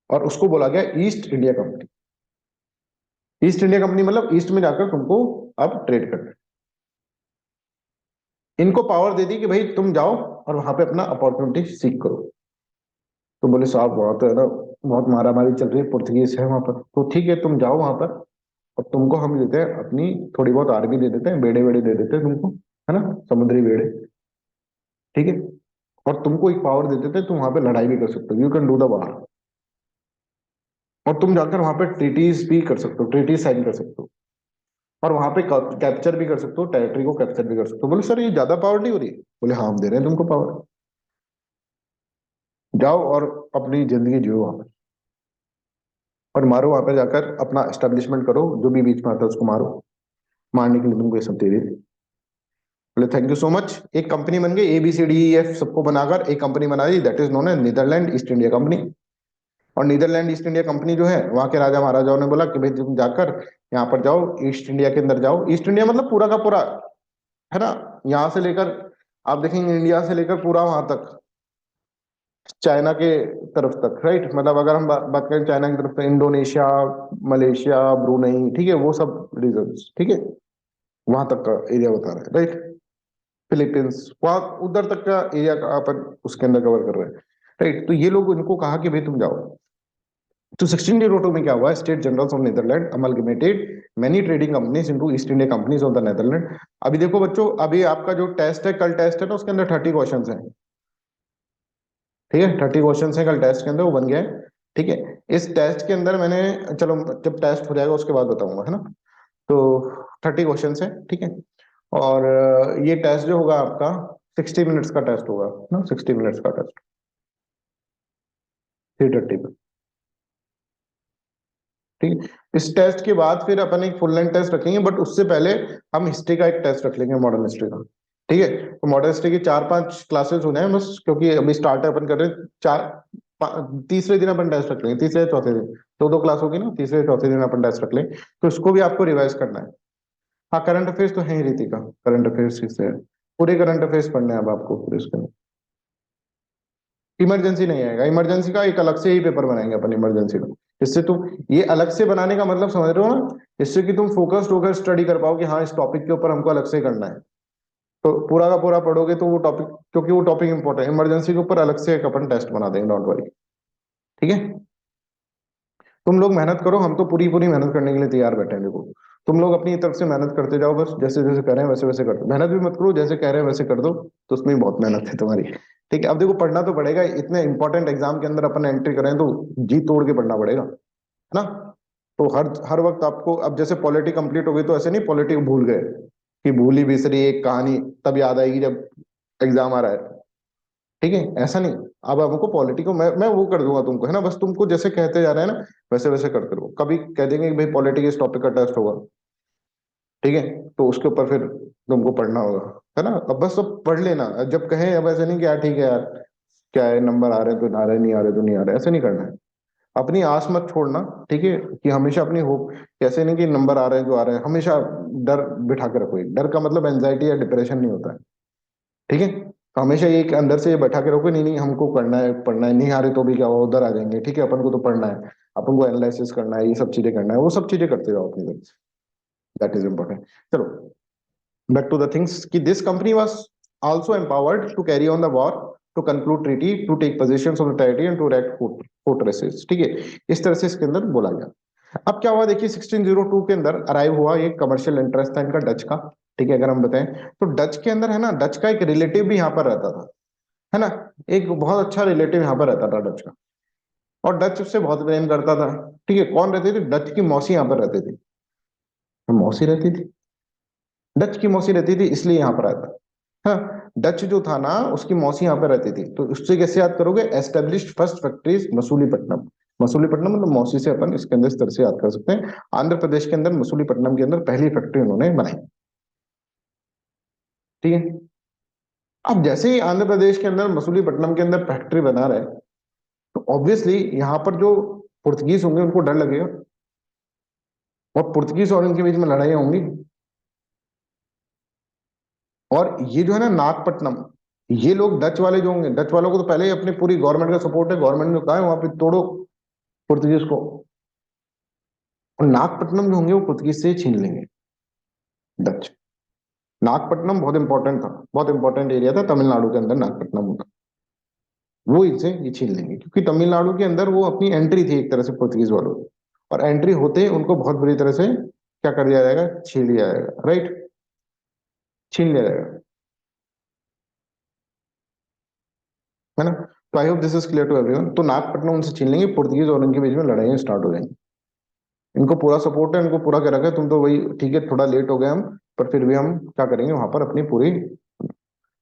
और उसको बोला गया east India company. East India company मतलब ईस्ट में जाकर तुमको अब ट्रेड करना है। इनको पावर दे दी कि भाई तुम जाओ और वहां पे अपना अपॉर्चुनिटी सीख करो। तो बोले साहब वहां तो है ना, बहुत मारामारी चल रही है, पुर्तगीज है वहां पर, तो ठीक है तुम जाओ वहां पर, और तुमको हम देते हैं अपनी थोड़ी बहुत आर्मी दे देते हैं, बेड़े बेड़े दे देते हैं तुमको, है ना, समुद्री बेड़े, ठीक है। और तुमको एक पावर दे देते हैं, तुम वहां पे लड़ाई भी कर सकते हो, you can do the war. और तुम जाकर वहां पे ट्रीटीज भी कर सकते हो, ट्रीटीज साइन कर सकते हो, और वहां पे कैप्चर भी कर सकते हो, टेरिटरी को कैप्चर भी कर सकते हो। बोले सर ये ज्यादा पावर नहीं हो रही? बोले हाँ हम दे रहे हैं तुमको पावर, जाओ और अपनी जिंदगी जियो वहां पर, और मारो वहां पर जाकर, अपना एस्टेब्लिशमेंट करो, जो भी बीच में आता है उसको मारो, मारने के लिए तुमको ये सब दे दिए। बोले थैंक यू सो मच। एक कंपनी बन गई, A B C D E F सबको बनाकर एक कंपनी बना दी, that is known as Netherland East India company. और नीदरलैंड ईस्ट इंडिया कंपनी जो है, वहां के राजा महाराजाओं ने बोला कि भाई तुम जाकर यहाँ पर जाओ, ईस्ट इंडिया के अंदर जाओ। ईस्ट इंडिया मतलब पूरा का पूरा, है ना, यहाँ से लेकर, आप देखेंगे इंडिया से लेकर पूरा वहां तक, चाइना के तरफ तक, राइट। मतलब अगर हम बात करें चाइना की तरफ, तो इंडोनेशिया, मलेशिया, ब्रुनई, ठीक है, वो सब रीजन, ठीक है, वहां तक का एरिया बता रहे हैं, राइट। फिलीपींस, वहां उधर तक का एरिया का अपन उसके अंदर कवर कर रहे हैं, राइट। तो ये लोग इनको कहा कि भाई तुम जाओ। तो 1602 में क्या हुआ, state generals of Netherland amalgamated many trading companies into East India companies of the Netherland. अभी देखो बच्चों, अभी आपका जो टेस्ट है, कल टेस्ट है ना, उसके अंदर 30 क्वेश्चन है, ठीक है। 30 क्वेश्चन है कल टेस्ट के अंदर, वो बन गया है, ठीक है। इस टेस्ट के अंदर मैंने, चलो जब टेस्ट हो जाएगा उसके बाद बताऊंगा, है ना। तो 30 क्वेश्चन है, ठीक है। और ये टेस्ट जो होगा आपका 60 मिनट्स का टेस्ट होगा ना, 60 मिनट्स का टेस्ट, 3:30 पे, ठीक है। इस टेस्ट के बाद फिर अपन एक फुल लेंथ टेस्ट रखेंगे, बट उससे पहले हम हिस्ट्री का एक टेस्ट रख लेंगे, मॉडर्न हिस्ट्री का, ठीक है। तो मॉडर्न हिस्ट्री की 4-5 क्लासेस होने हैं बस, क्योंकि अभी स्टार्ट अपन कर रहे हैं। तीसरे दिन अपन टेस्ट रख लेंगे, तीसरे या चौथे दिन, दो दो क्लास होगी ना, तीसरे या चौथे दिन अपन टेस्ट रख लेंगे। तो इसको भी आपको रिवाइज करना है। हाँ करंट अफेयर्स तो है ही रीति का, करंट अफेयर्स से पूरे करंट अफेयर्स पढ़ने हैं अब आपको पूरे इसके अंदर। इमरजेंसी नहीं आएगा, इमरजेंसी का एक अलग से ही पेपर बनाएंगे अपन, इमरजेंसी का। इससे तुम, ये अलग से बनाने का मतलब समझ रहे हो ना, इससे कि तुम फोकस्ड होकर स्टडी कर पाओ कि हाँ इस टॉपिक के ऊपर हमको अलग से करना है। तो पूरा का पूरा पढ़ोगे तो वो टॉपिक, क्योंकि वो टॉपिक इंपॉर्टेंट है, इमरजेंसी के ऊपर अलग से एक अपन टेस्ट बना देंगे, डोंट वरी, ठीक है। तुम लोग मेहनत करो, हम तो पूरी पूरी मेहनत करने के लिए तैयार बैठे हैं, देखो। तुम लोग अपनी तरफ से मेहनत करते जाओ, बस जैसे जैसे कर रहे हैं वैसे वैसे कर दो, मेहनत भी मत करो, जैसे कह रहे हैं वैसे कर दो, तो उसमें भी बहुत मेहनत है तुम्हारी, ठीक है। अब देखो पढ़ना तो पड़ेगा, इतने इंपॉर्टेंट एग्जाम के अंदर अपन एंट्री करें तो जी तोड़ के पढ़ना पड़ेगा, है ना। तो हर हर वक्त आपको, अब जैसे पॉलिटी कंप्लीट हो गई तो ऐसे नहीं पॉलिटी भूल गए, कि भूली बिसरी एक कहानी तब याद आएगी जब एग्जाम आ रहा है, ठीक है, ऐसा नहीं। अब हमको पॉलिटी को मैं वो कर दूंगा तुमको, है ना, बस तुमको जैसे कहते जा रहे हैं ना, वैसे वैसे करते रहो। कभी कह देंगे कि भाई पॉलिटी के इस टॉपिक का टेस्ट होगा, ठीक है, तो उसके ऊपर फिर तुमको पढ़ना होगा, है ना। अब बस अब पढ़ लेना, जब कहें अब ऐसे नहीं कि यार ठीक है यार, क्या है नंबर आ रहे हैं तो आ रहे, नहीं आ रहे तो नहीं आ रहे, ऐसे नहीं करना है। अपनी आस मत छोड़ना, ठीक है, कि हमेशा अपनी होप, कैसे नहीं कि नंबर आ रहे हैं जो आ रहे हैं, हमेशा डर बिठा के रखो। डर का मतलब एंजाइटी या डिप्रेशन नहीं होता है, ठीक है। तो हमेशा ये कि अंदर से ये बैठा के रखो, नहीं नहीं हमको करना है, पढ़ना है, नहीं आ रहे तो भी क्या हुआ, उधर आ जाएंगे, ठीक है, अपन को तो पढ़ना है, अपन को एनालिसिस करना है, ये सब चीजें करना है, वो सब चीजें करते जाओ अपनी तरफ से। That is important. चलो back to the things कि this company was also empowered to carry on the war, to conclude treaty, to take possessions of the territory and to erect fortresses। ठीक है, इस तरह से इसके अंदर बोला गया। अब क्या हुआ देखिए, 1602 के अंदर अराइव हुआ, एक कमर्शियल इंटरेस्ट था इनका डच का। ठीक है, अगर हम बताएं तो डच के अंदर है ना, डच का एक रिलेटिव भी यहाँ पर रहता था, है ना, एक बहुत अच्छा रिलेटिव यहाँ पर रहता था डच का, और डच उससे बहुत प्रेम करता था। ठीक है, कौन रहती थी, डच की मौसी यहाँ पर रहती थी, मौसी रहती थी, डच की मौसी रहती थी, इसलिए यहाँ पर आता। हाँ, डच जो था ना, उसकी मौसी यहाँ पर रहती थी, तो उससे कैसे याद करोगे, established first factories Masulipatnam. Masulipatnam मतलब मौसी से अपन इसके अंदर इस तरह से याद कर सकते हैं। आंध्र प्रदेश के अंदर मसूलीपट्टनम के अंदर पहली फैक्ट्री उन्होंने बनाई। ठीक है, अब जैसे ही आंध्र प्रदेश के अंदर मसूलीपट्टनम के अंदर फैक्ट्री बना रहे, तो ऑब्वियसली यहाँ पर जो पुर्तगीज होंगे उनको डर लगेगा, और पुर्तगीज और इनके बीच में लड़ाइयाँ होंगी। और ये जो है ना नागपट्टनम, ये लोग डच वाले जो होंगे, डच वालों को तो पहले ही अपनी पूरी गवर्नमेंट का सपोर्ट है, गवर्नमेंट ने कहा है वहां पे तोड़ो पुर्तगीज को, और नागपट्टनम जो होंगे वो पुर्तगीज से ही छीन लेंगे डच। नागपट्टनम बहुत इंपॉर्टेंट था, बहुत इंपॉर्टेंट एरिया था तमिलनाडु के अंदर नागपट्टनम होगा, वो इनसे ये छीन लेंगे, क्योंकि तमिलनाडु के अंदर वो अपनी एंट्री थी एक तरह से पुर्तगीज वालों की, और एंट्री होते ही उनको बहुत बुरी तरह से क्या कर दिया जाएगा, छीन लिया जाएगा, राइट, छीन लिया जाएगा, है ना। तो I hope this is clear to everyone. तो नागपट्टनम उनसे छीन लेंगे, पुर्तगीज और उनके बीच में लड़ाइयां स्टार्ट हो जाएंगी। इनको पूरा सपोर्ट है, इनको पूरा कह रखा है, तुम तो वही ठीक है, थोड़ा लेट हो गए हम, पर फिर भी हम क्या करेंगे वहां पर अपनी पूरी।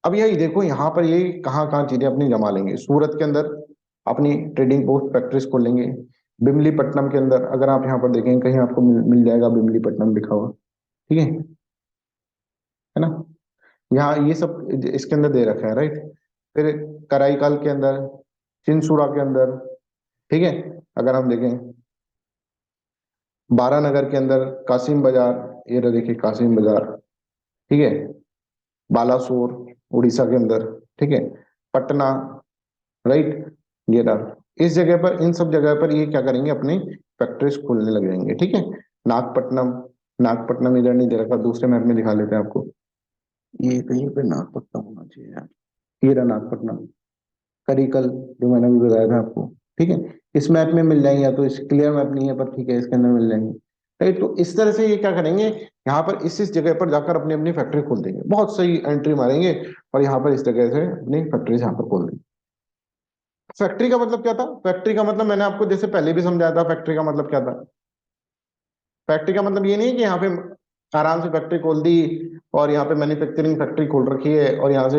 अब यही देखो यहाँ पर ये कहाँ कहाँ चीजें अपनी जमा लेंगे, सूरत के अंदर अपनी ट्रेडिंग पोस्ट फैक्ट्रीज खोलेंगे, बिमलीपट्टनम के अंदर अगर आप यहाँ पर देखेंगे कहीं आपको मिल जाएगा बिमलीपट्टनम लिखा हुआ। ठीक है ना, यहाँ ये सब इसके अंदर दे रखा है, राइट। फिर कराईकाल के अंदर, चिंसुरा के अंदर, ठीक है, अगर हम देखें बारानगर के अंदर, कासिम बाजार, ये रहा देखिए कासिम बाजार, ठीक है, बालासोर उड़ीसा के अंदर, ठीक है, पटना, राइट, ये रहा, इस जगह पर, इन सब जगह पर ये क्या करेंगे, अपनी फैक्ट्रीज खोलने लग जाएंगे। ठीक है, नागपट्टनम, नागपट्टनम इधर नहीं दे रखा, दूसरे मैप में दिखा लेते हैं आपको, ये कहीं पे नागपट्टनम होना चाहिए यार, ये रहा नागपट्टनम, करिकल जो मैंने अभी बताया था आपको। ठीक है, इस मैप में मिल जाएंगे, या तो इस क्लियर मैप नहीं है पर ठीक है इसके अंदर मिल जाएंगे, राइट। तो इस तरह से ये क्या करेंगे, यहाँ पर इस जगह पर जाकर अपनी अपनी फैक्ट्री खोल देंगे, बहुत सही एंट्री मारेंगे, और यहाँ पर इस जगह से अपनी फैक्ट्रीज यहाँ पर खोल देंगे। फैक्ट्री का मतलब क्या था, फैक्ट्री का मतलब मैंने आपको जैसे पहले भी समझाया था, फैक्ट्री का मतलब क्या था। फैक्ट्री का मतलब ये नहीं कि यहाँ पे आराम से फैक्ट्री खोल दी और यहाँ पे मैन्युफैक्चरिंग फैक्ट्री खोल रखी है, और यहाँ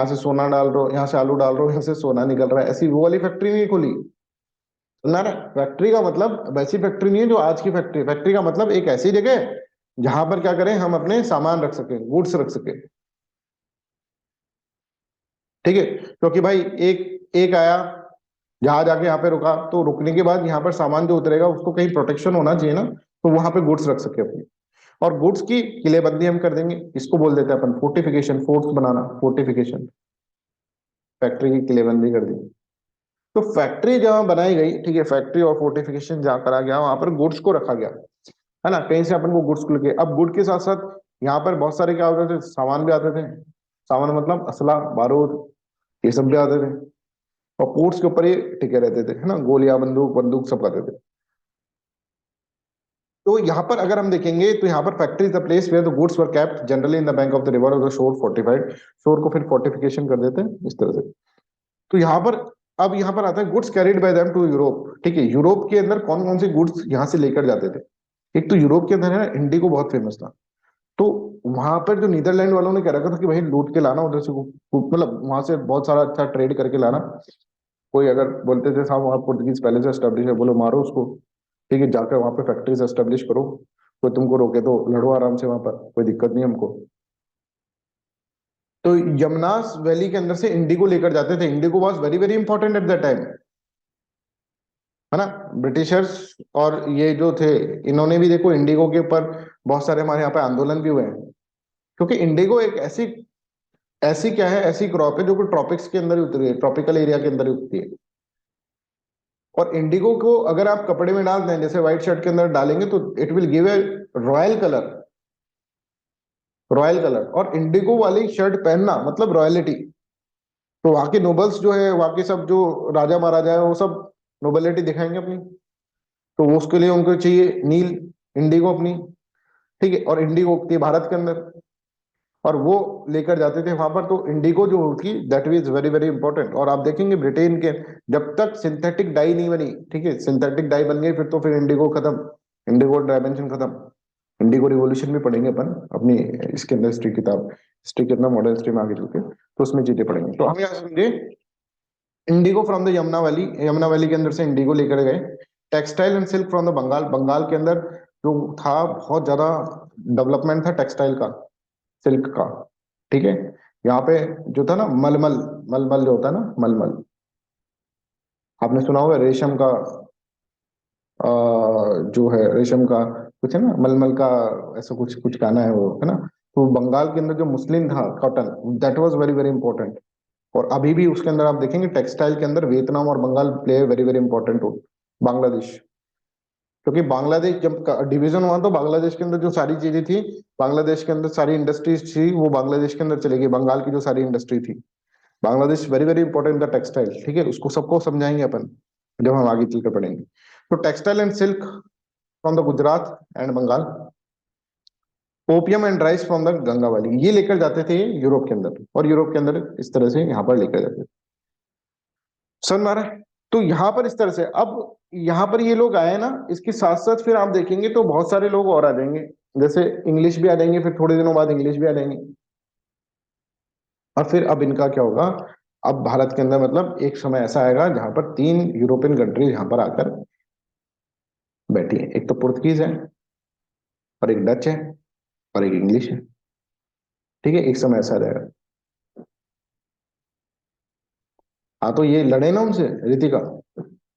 से सोना डाल रहे हो, यहाँ से आलू डाल रहे हो, यहाँ से सोना निकल रहा है, ऐसी वो वाली फैक्ट्री नहीं खोली ना। फैक्ट्री का मतलब वैसी फैक्ट्री नहीं है जो आज की फैक्ट्री, फैक्ट्री का मतलब एक ऐसी जगह जहां पर क्या करें, हम अपने सामान रख सके, गुड्स रख सके। ठीक है, क्योंकि भाई एक एक आया, जहाज आके यहाँ पे रुका, तो रुकने के बाद यहाँ पर सामान जो उतरेगा उसको कहीं प्रोटेक्शन होना चाहिए ना, तो वहां पे गुड्स रख सके अपनी, और गुड्स की किलेबंदी हम कर देंगे, इसको बोल देते हैं अपन फोर्टिफिकेशन, फोर्ट्स बनाना, फोर्टिफिकेशन, फैक्ट्री की किलेबंदी कर दी। तो फैक्ट्री जहां बनाई गई, ठीक है, फैक्ट्री और फोर्टिफिकेशन जहां करा गया, वहां पर गुड्स को रखा गया, है ना, कहीं से अपन को गुड्स को लेके, अब गुड के साथ साथ यहाँ पर बहुत सारे क्या होते थे, सामान भी आते थे, सामान मतलब असला बारूद, ये सब भी आते थे, और पोर्ट्स के ऊपर ये टिके रहते थे, है ना, गोलियां बंदूक बंदूक सब आते थे। तो यहाँ पर अगर हम देखेंगे तो यहाँ पर factory is the place where the goods were kept generally in the bank of the river और द शोर फोर्टिफाइड, शोर को फिर फोर्टिफिकेशन कर देते हैं इस तरह से। तो यहाँ पर, अब यहाँ पर आता है goods carried by them to Europe. ठीक है, यूरोप के अंदर कौन कौन से गुड्स यहाँ से लेकर जाते थे, एक तो यूरोप के अंदर है ना इंडिगो बहुत फेमस था, तो वहां पर जो नीदरलैंड वालों ने कह रखा था कि भाई लूट के लाना उधर से, मतलब वहां से बहुत सारा अच्छा ट्रेड करके लाना। कोई अगर बोलते थे साहब वहां पुर्तगीज पहले से एस्टेब्लिश है, बोलो मारो उसको, ठीक है, जाकर वहां पे फैक्ट्रीज एस्टेब्लिश करो, कोई तुमको रोके तो लड़ो आराम से, वहां पर कोई दिक्कत नहीं हमको। तो यमुनास वैली के अंदर से इंडिगो लेकर जाते थे, Indigo was very very important at that time, है ना, ब्रिटिशर्स। और ये जो थे, इन्होंने भी देखो इंडिगो के ऊपर बहुत सारे हमारे यहाँ पे आंदोलन भी हुए हैं, क्योंकि इंडिगो एक ऐसी ऐसी क्या है, ऐसी क्रॉप है जो कि ट्रॉपिक्स के अंदर ही उतरी है, ट्रॉपिकल एरिया के अंदर ही उगती है। और इंडिगो को अगर आप कपड़े में डाल दें, जैसे व्हाइट शर्ट के अंदर डालेंगे, तो it will give a royal colour, royal colour. और इंडिगो वाली शर्ट पहनना मतलब रॉयलिटी। तो वहां के नोबल्स जो है, वहां के सब जो राजा महाराजा है, वो सब नोबलिटी दिखाएंगे अपनी। तो वो उसके लिए उनको चाहिए नील, इंडिगो अपनी। ठीक है, और इंडिगो उगती है भारत के अंदर, और वो लेकर जाते थे वहां पर। तो इंडिगो जो होती, that is very very important. और आप देखेंगे ब्रिटेन के, जब तक सिंथेटिक डाई नहीं बनी, ठीक है, सिंथेटिक डाई बन गई फिर तो फिर इंडिगो खत्म, इंडिगो डायमेंशन खत्म। इंडिगो रिवॉल्यूशन भी पढ़ेंगे अपन अपनी इसके अंदर, हिस्ट्री किताब, हिस्ट्री के अंदर मॉडर्न हिस्ट्री में आगे चल के, तो उसमें चीजें पढ़ेंगे। तो हम यहाँ समझे indigo from the Yamuna valley, Yamuna valley के अंदर से इंडिगो लेकर गए। Textile and silk from the Bengal, Bengal के अंदर जो था बहुत ज्यादा डेवलपमेंट था टेक्सटाइल का, सिल्क का। ठीक है, यहाँ पे जो था ना मलमल, मलमल जो होता है ना मलमल, आपने सुना होगा रेशम का, जो है रेशम का कुछ है ना, मलमल का, ऐसा कुछ कुछ कहना है वो, है ना। तो बंगाल के अंदर जो मुस्लिम था cotton, that was very very important. और अभी भी उसके अंदर आप देखेंगे टेक्सटाइल के अंदर वियतनाम और Bengal play very very important role. Bangladesh, क्योंकि बांग्लादेश जब डिवीजन हुआ तो बांग्लादेश के अंदर जो सारी चीजें थी, बांग्लादेश के अंदर सारी इंडस्ट्रीज थी, वो बांग्लादेश के अंदर चली गई, बंगाल की जो सारी इंडस्ट्री थी। Bangladesh very very important the textile. ठीक है, उसको सबको समझाएंगे अपन जब हम आगे चलकर पढ़ेंगे। तो textile and silk from the Gujarat and Bengal, opium and rice from the Ganga valley, ये लेकर जाते थे यूरोप के अंदर, और यूरोप के अंदर इस तरह से यहाँ पर लेकर जाते थे। समझ में आ रहा है? तो यहाँ पर इस तरह से, अब यहाँ पर ये लोग आए ना, इसके साथ साथ फिर आप देखेंगे तो बहुत सारे लोग और आ जाएंगे, जैसे इंग्लिश भी आ जाएंगे, फिर थोड़े दिनों बाद इंग्लिश भी आ जाएंगे। और फिर अब इनका क्या होगा, अब भारत के अंदर मतलब एक समय ऐसा आएगा जहां पर तीन यूरोपियन कंट्रीज यहाँ पर आकर बैठी है, एक तो पुर्तगीज है, और एक डच है, और एक इंग्लिश है। ठीक है, एक समय ऐसा आ जाएगा। हाँ, तो ये लड़े ना उनसे, रितिका,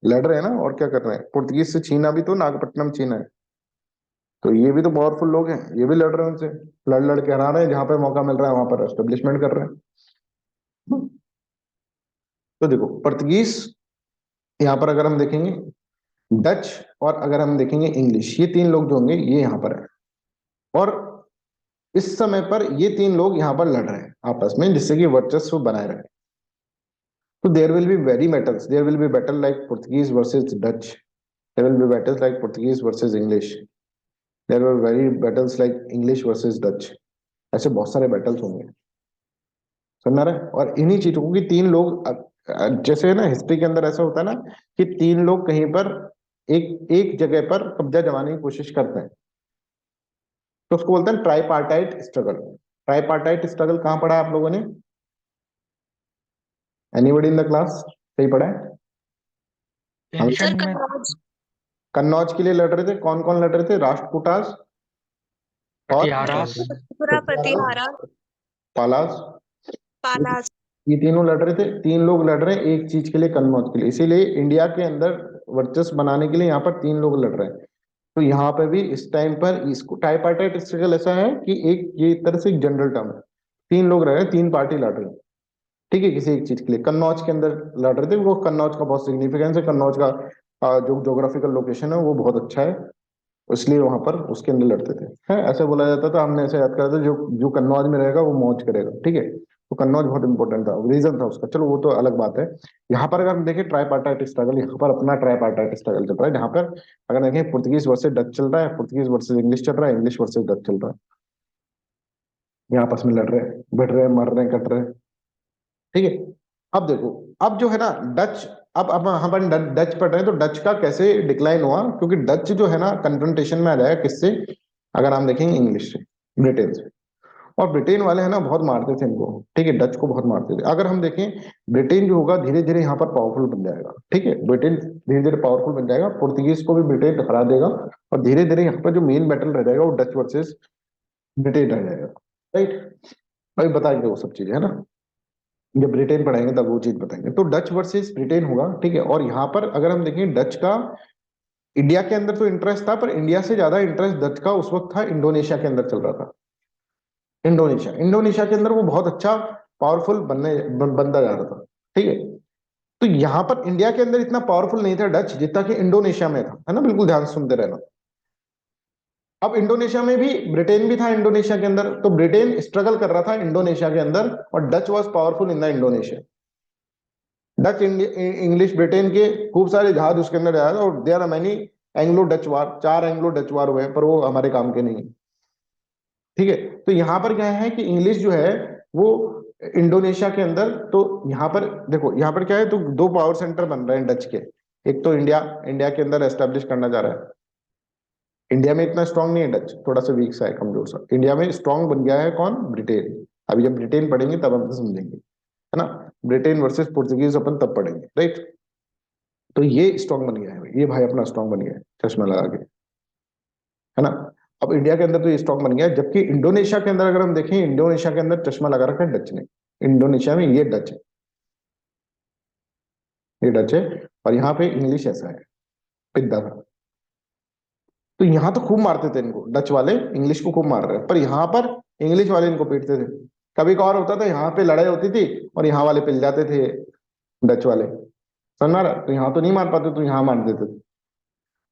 लड़ रहे हैं ना, और क्या कर रहे हैं, पुर्तगीज से छीना भी तो नागपट्टनम छीना है। तो ये भी तो पावरफुल लोग हैं, ये भी लड़ रहे हैं उनसे, लड़ लड़ के हरा रहे हैं, जहां पर मौका मिल रहा है वहां पर एस्टेब्लिशमेंट कर रहे हैं। तो देखो पुर्तगीज, यहाँ पर अगर हम देखेंगे डच, और अगर हम देखेंगे इंग्लिश, ये तीन लोग जो होंगे ये यहाँ पर है। और इस समय पर ये तीन लोग यहाँ पर लड़ रहे हैं आपस में, जिससे कि वर्चस्व बनाए रहे। तो there will be very battles, there will be battle like Portuguese versus Dutch, there will be battles like Portuguese versus English, there were very battles like English versus Dutch. ऐसे बहुत सारे बैटल्स होंगे, समझ रहे हैं? और इन्हीं चीजों की तीन लोग जैसे ना हिस्ट्री के अंदर ऐसा होता है ना कि तीन लोग कहीं पर एक एक जगह पर कब्जा जमाने की कोशिश करते हैं, तो उसको बोलते हैं ट्राइपार्टाइट स्ट्रगल। ट्राइपार्टाइट स्ट्रगल कहाँ पढ़ा है आप लोगों ने? एनीबडी इन द क्लास सही पढ़ा है? हम सर एंशियंट में कन्नौज, कन्नौज के लिए लड़ रहे थे, कौन कौन लड़ रहे थे? राष्ट्रकूटास और प्रतिहारास, त्रिपुरा, प्रतिहारा, पालास, पालास। ये तीनों लड़ रहे थे। तीन लोग लड़ रहे हैं एक चीज के लिए, कन्नौज के लिए। इसीलिए इंडिया के अंदर वर्चस्व बनाने के लिए यहाँ पर तीन लोग लड़ रहे हैं। तो यहाँ पे भी इस टाइम पर इसको ट्राइपार्टाइट स्ट्रगल ऐसा है कि एक ये एक तरह से एक जनरल टर्म है, तीन लोग रह रहे हैं, तीन पार्टी लड़ रही है। ठीक है, किसी एक चीज के लिए कन्नौज के अंदर लड़ रहे थे। वो कन्नौज का बहुत सिग्निफिकेंस है, कन्नौज का जो ज्योग्राफिकल लोकेशन है वो बहुत अच्छा है, इसलिए वहां पर उसके अंदर लड़ते थे। है ऐसे बोला जाता था, हमने ऐसे याद करा था, जो जो कन्नौज में रहेगा वो मौज करेगा। ठीक है, तो कन्नौज बहुत इंपॉर्टेंट था, रीजन था उसका, चलो वो तो अलग बात है। यहाँ पर अगर हम देखें ट्राइपार्टाइट स्ट्रगल, यहाँ पर अपना ट्राइपार्टाइट स्ट्रगल चल रहा है, जहाँ पर अगर देखें पुर्तगीज वर्सेस डच चल रहा है, पुर्तगीज वर्सेस इंग्लिश चल रहा है, इंग्लिश वर्सेस डच चल रहा है। यहाँ आपस में लड़ रहे हैं, भिड़ रहे हैं, मर रहे हैं, कट रहे हैं। ठीक है, अब देखो, अब जो है ना डच, अब हम अपन डच पढ़ रहे हैं, तो डच का कैसे डिक्लाइन हुआ, क्योंकि डच जो है ना कन्फ्रंटेशन में आ जाएगा किससे, अगर हम देखेंगे इंग्लिश से, ब्रिटेन से। और ब्रिटेन वाले है ना बहुत मारते थे इनको। ठीक है, डच को बहुत मारते थे। अगर हम देखें ब्रिटेन जो होगा धीरे धीरे यहाँ पर पावरफुल बन जाएगा। ठीक है, ब्रिटेन धीरे धीरे पावरफुल बन जाएगा, पुर्तगीज को भी ब्रिटेन हरा देगा, और धीरे धीरे यहाँ पर जो मेन बैटल रह जाएगा वो डच वर्सेस ब्रिटेन रह जाएगा। राइट, भाई बताएंगे वो सब चीजें, है ना, जब ब्रिटेन पढ़ाएंगे तब वो चीज बताएंगे। तो डच वर्सेस ब्रिटेन होगा। ठीक है, और यहाँ पर अगर हम देखें डच का इंडिया के अंदर तो इंटरेस्ट था, पर इंडिया से ज्यादा इंटरेस्ट डच का उस वक्त था इंडोनेशिया के अंदर चल रहा था। इंडोनेशिया, इंडोनेशिया के अंदर वो बहुत अच्छा पावरफुल बनता जा रहा था। ठीक है, तो यहाँ पर इंडिया के अंदर इतना पावरफुल नहीं था डच जितना कि इंडोनेशिया में था, है ना, बिल्कुल ध्यान से सुनते रहना। अब इंडोनेशिया में भी ब्रिटेन भी था इंडोनेशिया के अंदर, तो ब्रिटेन स्ट्रगल कर रहा था इंडोनेशिया के अंदर और Dutch was powerful in the Indonesia. Dutch English Britain के खूब सारे जहाज उसके अंदर आया था और there are many Anglo Dutch war, 4 Anglo Dutch war हुए हैं, पर वो हमारे काम के नहीं है। ठीक है, तो यहाँ पर क्या है कि इंग्लिश जो है वो इंडोनेशिया के अंदर, तो यहाँ पर देखो यहाँ पर क्या है, तो 2 पावर सेंटर बन रहे हैं डच के। एक तो इंडिया, इंडिया के अंदर एस्टेब्लिश करना चाह रहा है। इंडिया में इतना स्ट्रांग नहीं है डच, थोड़ा सा वीक सा है, कमजोर सा। इंडिया में स्ट्रांग बन गया है कौन? ब्रिटेन। अभी जब ब्रिटेन पढ़ेंगे तब हम समझेंगे, है ना। ब्रिटेन वर्सेस पोर्चुगीज अपन तब पढ़ेंगे, राइट। तो ये स्ट्रांग बन गया है, ये भाई अपना स्ट्रांग बन गया है चश्मा लगा के, है ना। अब इंडिया के अंदर तो ये स्ट्रांग बन गया है, जबकि इंडोनेशिया के अंदर अगर हम देखें, इंडोनेशिया के अंदर चश्मा लगा रखा है डच ने। इंडोनेशिया में ये डच है, ये डच है, और यहाँ पे इंग्लिश ऐसा है, पिद्दा था। तो यहाँ तो खूब मारते थे इनको डच वाले, इंग्लिश को खूब मार रहे हैं, पर यहाँ पर इंग्लिश वाले इनको पीटते थे। कभी कभार होता था यहाँ पे लड़ाई होती थी और यहाँ वाले पिल जाते थे डच वाले, समझ में आ रहा? तो यहाँ तो नहीं मार पाते, तो यहाँ मार देते थे।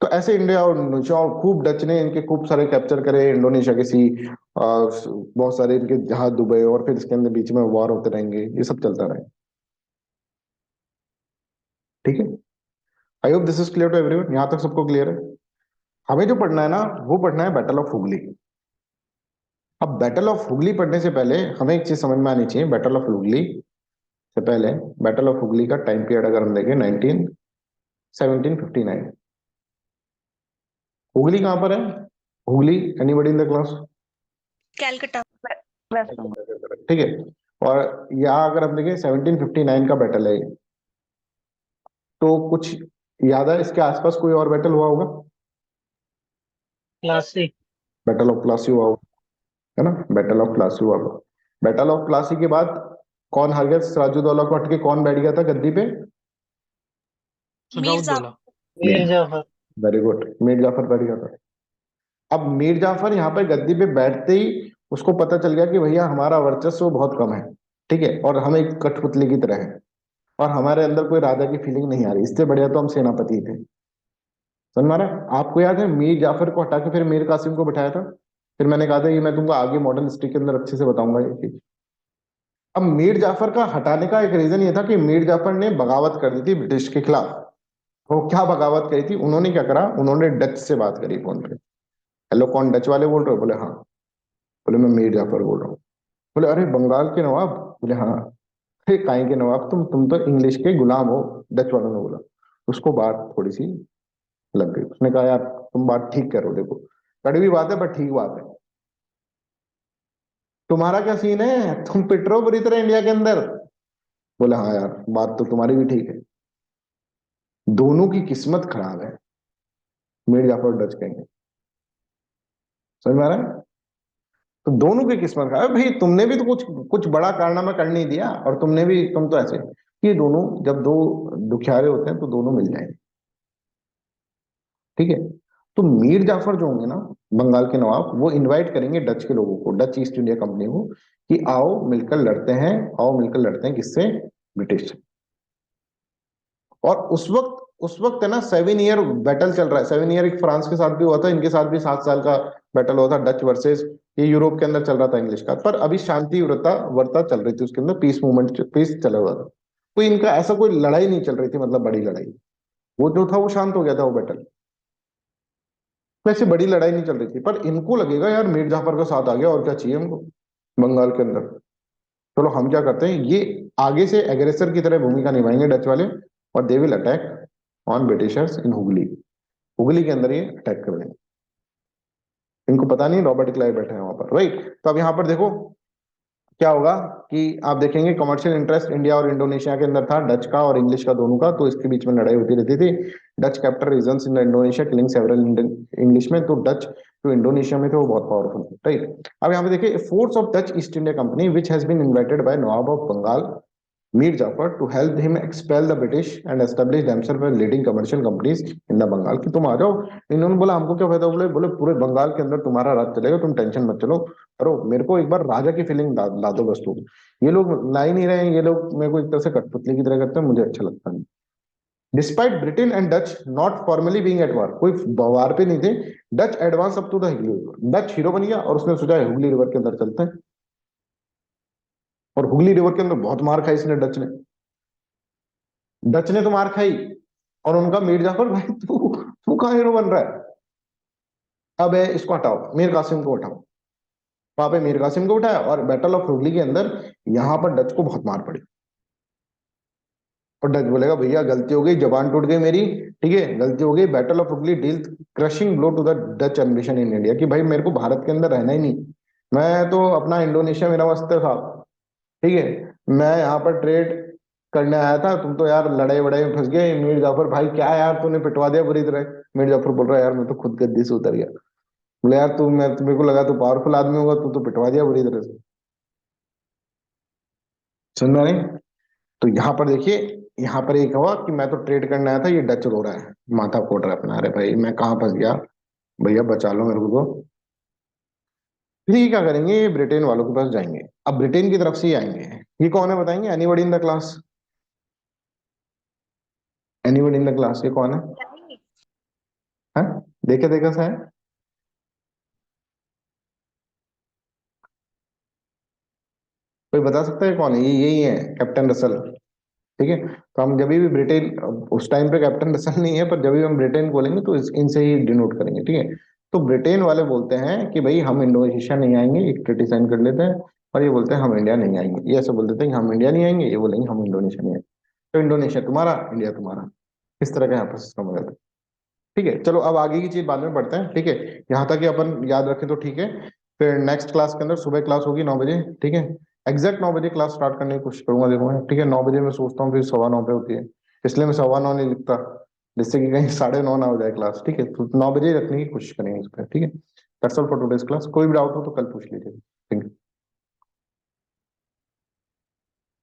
तो ऐसे इंडिया और इंडोनेशिया और खूब डच ने इनके खूब सारे कैप्चर करे इंडोनेशिया के सी, और बहुत सारे इनके जहाज डूबे, और फिर इसके अंदर बीच में वॉर होते रहेंगे, ये सब चलता रहे। ठीक है, I hope this is clear to everyone, यहाँ तक सबको क्लियर है। हमें जो पढ़ना है ना, वो पढ़ना है बैटल ऑफ हुगली। अब बैटल ऑफ हुगली पढ़ने से पहले हमें एक चीज समझ में आनी चाहिए। बैटल ऑफ हुगली से पहले, बैटल ऑफ हुगली का टाइम पीरियड अगर हम देखें 1759। हुगली कहां पर है? Hooghly, anybody in the class? Calcutta. West Bengal. ठीक है, और यहाँ अगर हम देखें 1759 का बैटल है ये। तो कुछ याद है इसके आसपास कोई और बैटल हुआ होगा? प्लासी। बैटल ऑफ प्लासी हुआ होगा, है ना, बैटल ऑफ प्लासी हुआ होगा। बैटल ऑफ प्लासी के बाद कौन हार गया सिराजुद्दौला को हट के? कौन बैठ गया था गद्दी पे? मीर सदाउद्दौला। मीर जाफर। वेरी गुड, मीर जाफर बैठ गया था। अब मीर जाफर यहाँ पे गद्दी पे बैठते ही उसको पता चल गया कि भैया हमारा वर्चस्व बहुत कम है, ठीक है, और हम एक कठपुतली की तरह है, और हमारे अंदर कोई राजा की फीलिंग नहीं आ रही, इससे बढ़िया तो हम सेनापति थे। समझ में आ रहा है? आपको याद है मीर जाफर को हटा के फिर मीर कासिम को बिठाया था। फिर मैंने कहा था कि मैं तुमको आगे मॉडर्न हिस्ट्री के अंदर अच्छे से बताऊंगा ये चीज। अब मीर जाफर का हटाने का एक रीजन ये था कि मीर जाफर ने बगावत कर दी थी ब्रिटिश के खिलाफ। वो क्या बगावत करी थी? उन्होंने क्या करा, उन्होंने डच से बात करी फोन पे। हेलो, कौन डच वाले बोल रहे हो? बोले हाँ। बोले मैं मीर जाफर बोल रहा हूँ। बोले अरे बंगाल के नवाब? बोले हाँ। अरे काहे के नवाब, तुम तो इंग्लिश के गुलाम हो, डच वालों ने बोला। उसको बात थोड़ी सी लग गई, उसने कहा यार तुम बात ठीक करो, देखो कड़वी बात है पर ठीक बात है। तुम्हारा क्या सीन है, तुम पिट रहे हो बुरी तरह इंडिया के अंदर। बोले हाँ यार बात तो तुम्हारी भी ठीक है। दोनों की किस्मत खराब है, मीर जाफर डच कहेंगे। समझ में आ रहा है? तो दोनों की किस्मत खराब है भाई। तुमने भी तो कुछ कुछ बड़ा कारनामा कर नहीं दिया, और तुमने भी, तुम तो ऐसे, ये दोनों जब दो दुखियारे होते हैं तो दोनों मिल जाएंगे। ठीक है, तो मीर जाफर जो होंगे ना, बंगाल के नवाब, वो इनवाइट करेंगे डच के लोगों को, डच ईस्ट इंडिया कंपनी को, कि आओ मिलकर लड़ते हैं, आओ मिलकर लड़ते हैं, किससे? ब्रिटिश से। और उस वक्त है ना 7 ईयर बैटल चल रहा है। 7 ईयर एक फ्रांस के साथ भी हुआ था, इनके साथ भी 7 साल का बैटल हुआ था, डच वर्सेस, ये यूरोप के अंदर चल रहा था इंग्लिश का। पर अभी शांति वार्ता चल रही थी उसके अंदर, पीस मूवमेंट, पीस चला हुआ था। कोई इनका ऐसा कोई लड़ाई नहीं चल रही थी, मतलब बड़ी लड़ाई। वो जो था वो शांत हो गया था वो बैटल, वैसे बड़ी लड़ाई नहीं चल रही थी। पर इनको लगेगा यार मीर जाफर का साथ आ गया, और क्या चाहिए हमको बंगाल के अंदर। चलो हम क्या करते हैं, ये आगे से एग्रेसर की तरह भूमिका निभाएंगे डच वाले, और they will attack on Britishers इन हुगली। हुगली के अंदर ये अटैक कर देंगे। इनको पता नहीं रॉबर्ट क्लाइव बैठे हैं वहां पर, राइट। तो अब यहाँ पर देखो क्या होगा कि आप देखेंगे कमर्शियल इंटरेस्ट इंडिया और इंडोनेशिया के अंदर था, डच का और इंग्लिश का दोनों का, तो इसके बीच में लड़ाई होती रहती थी। Dutch captured regions in Indonesia killing several English men, तो डच जो इंडोनेशिया में थे वो बहुत पावरफुल थे, राइट। अब यहाँ पे देखिए force of Dutch East India company which has been invited by Nawab of Bengal Mir Jafar to help him expel the British and establish themselves as leading commercial companies in the Bengal कि तुम आ जाओ। इन्होंने बोला हमको क्या फायदा, बोले बोले पूरे बंगाल के अंदर तुम्हारा राज चलेगा, तुम टेंशन मत चलो करो, मेरे को एक बार राजा की फीलिंग ला दो बस तुम। ये लोग ला ही नहीं रहे हैं, ये लोग मेरे को एक तरह से कठपुतली की तरह करते हैं, मुझे अच्छा लगता नहीं। Despite Britain and Dutch not formally being at war, कोई वार पे नहीं थे, Dutch advance up to the Hooghly river, Dutch hero बन गया और उसने सोचा हुगली रिवर के अंदर चलते हैं, और हुगली रिवर के अंदर बहुत मार खाई इसने, डच ने तो मार खाई, और उनका मीर जाफर भाई तू तू कहाँ हीरो बन रहा है, अब है इसको हटाओ, मीर कासिम को उठाओ। वहां पे मीर कासिम को उठाया और बैटल ऑफ हुगली के अंदर यहाँ पर डच को बहुत मार पड़ी, और डच बोलेगा भैया गलती हो गई, जबान टूट गई मेरी, ठीक है गलती हो गई, battle of Hooghly deal crushing blow to the Dutch ambition in India, कि भाई मेरे को भारत के अंदर रहना ही नहीं, मैं तो अपना इंडोनेशिया मेरा मस्त था, ठीक है, मैं यहाँ पर ट्रेड करने आया था, तुम तो यार लड़ाई वड़ाई में फंस गए। मीर जाफर भाई क्या यार तूने पिटवा दिया बुरी तरह। मीर जाफर बोल रहा है यार मैं तो खुद गद्दी से उतर गया। बोले यार तू, मैं मेरे को लगा तू पावरफुल आदमी होगा, तू तो पिटवा दिया बुरी तरह से। सुन में आ रही? तो यहाँ पर देखिए, यहाँ पर एक हुआ कि मैं तो ट्रेड करने आया था, ये डच रो रहा है, माथा फोड़ रहा है अपना, अरे भाई मैं कहाँ फंस गया, भैया बचा लो मेरे को तो। फिर ये क्या करेंगे, ये ब्रिटेन वालों के पास जाएंगे, अब ब्रिटेन की तरफ से ही आएंगे। ये कौन है बताएंगे, anybody in the class, anybody in the class, ये कौन है? हाँ देखे देखा सा है, कोई बता सकता है कौन है? ये यही है कैप्टन रसल, ठीक है। तो हम जब भी ब्रिटेन, उस टाइम पे कैप्टन रसल नहीं है, पर जब भी हम ब्रिटेन बोलेंगे तो इनसे ही डिनोट करेंगे, ठीक है। तो ब्रिटेन वाले बोलते हैं कि भाई हम इंडोनेशिया नहीं आएंगे, एक ट्रीटी साइन कर लेते हैं, और ये बोलते हैं हम इंडिया नहीं आएंगे, ये ऐसे बोल देते हैं कि हम इंडिया नहीं आएंगे, ये बोलेंगे हम इंडोनेशिया नहीं आएंगे। तो इंडोनेशिया तुम्हारा, इंडिया तुम्हारा, इस तरह का यहाँ पर सिस्टम हो जाता है, ठीक है। चलो अब आगे की चीज बाद में पढ़ते हैं, ठीक है। यहाँ तक कि अपन याद रखें तो ठीक है। फिर नेक्स्ट क्लास के अंदर सुबह क्लास होगी 9 बजे, ठीक है। एग्जैक्ट 9 बजे क्लास स्टार्ट करने की कोशिश करूंगा, देखो मैं, ठीक है। 9 बजे मैं सोचता हूँ, फिर 9:15 पे होती है, इसलिए मैं 9:15 नहीं लिखता, जिससे कि कहीं 9:30 ना हो जाए क्लास, ठीक है। तो 9 बजे रखने की कोशिश करेंगे इस पर, ठीक है। That's all for today's class, कोई भी डाउट हो तो कल पूछ लीजिए, थैंक यू।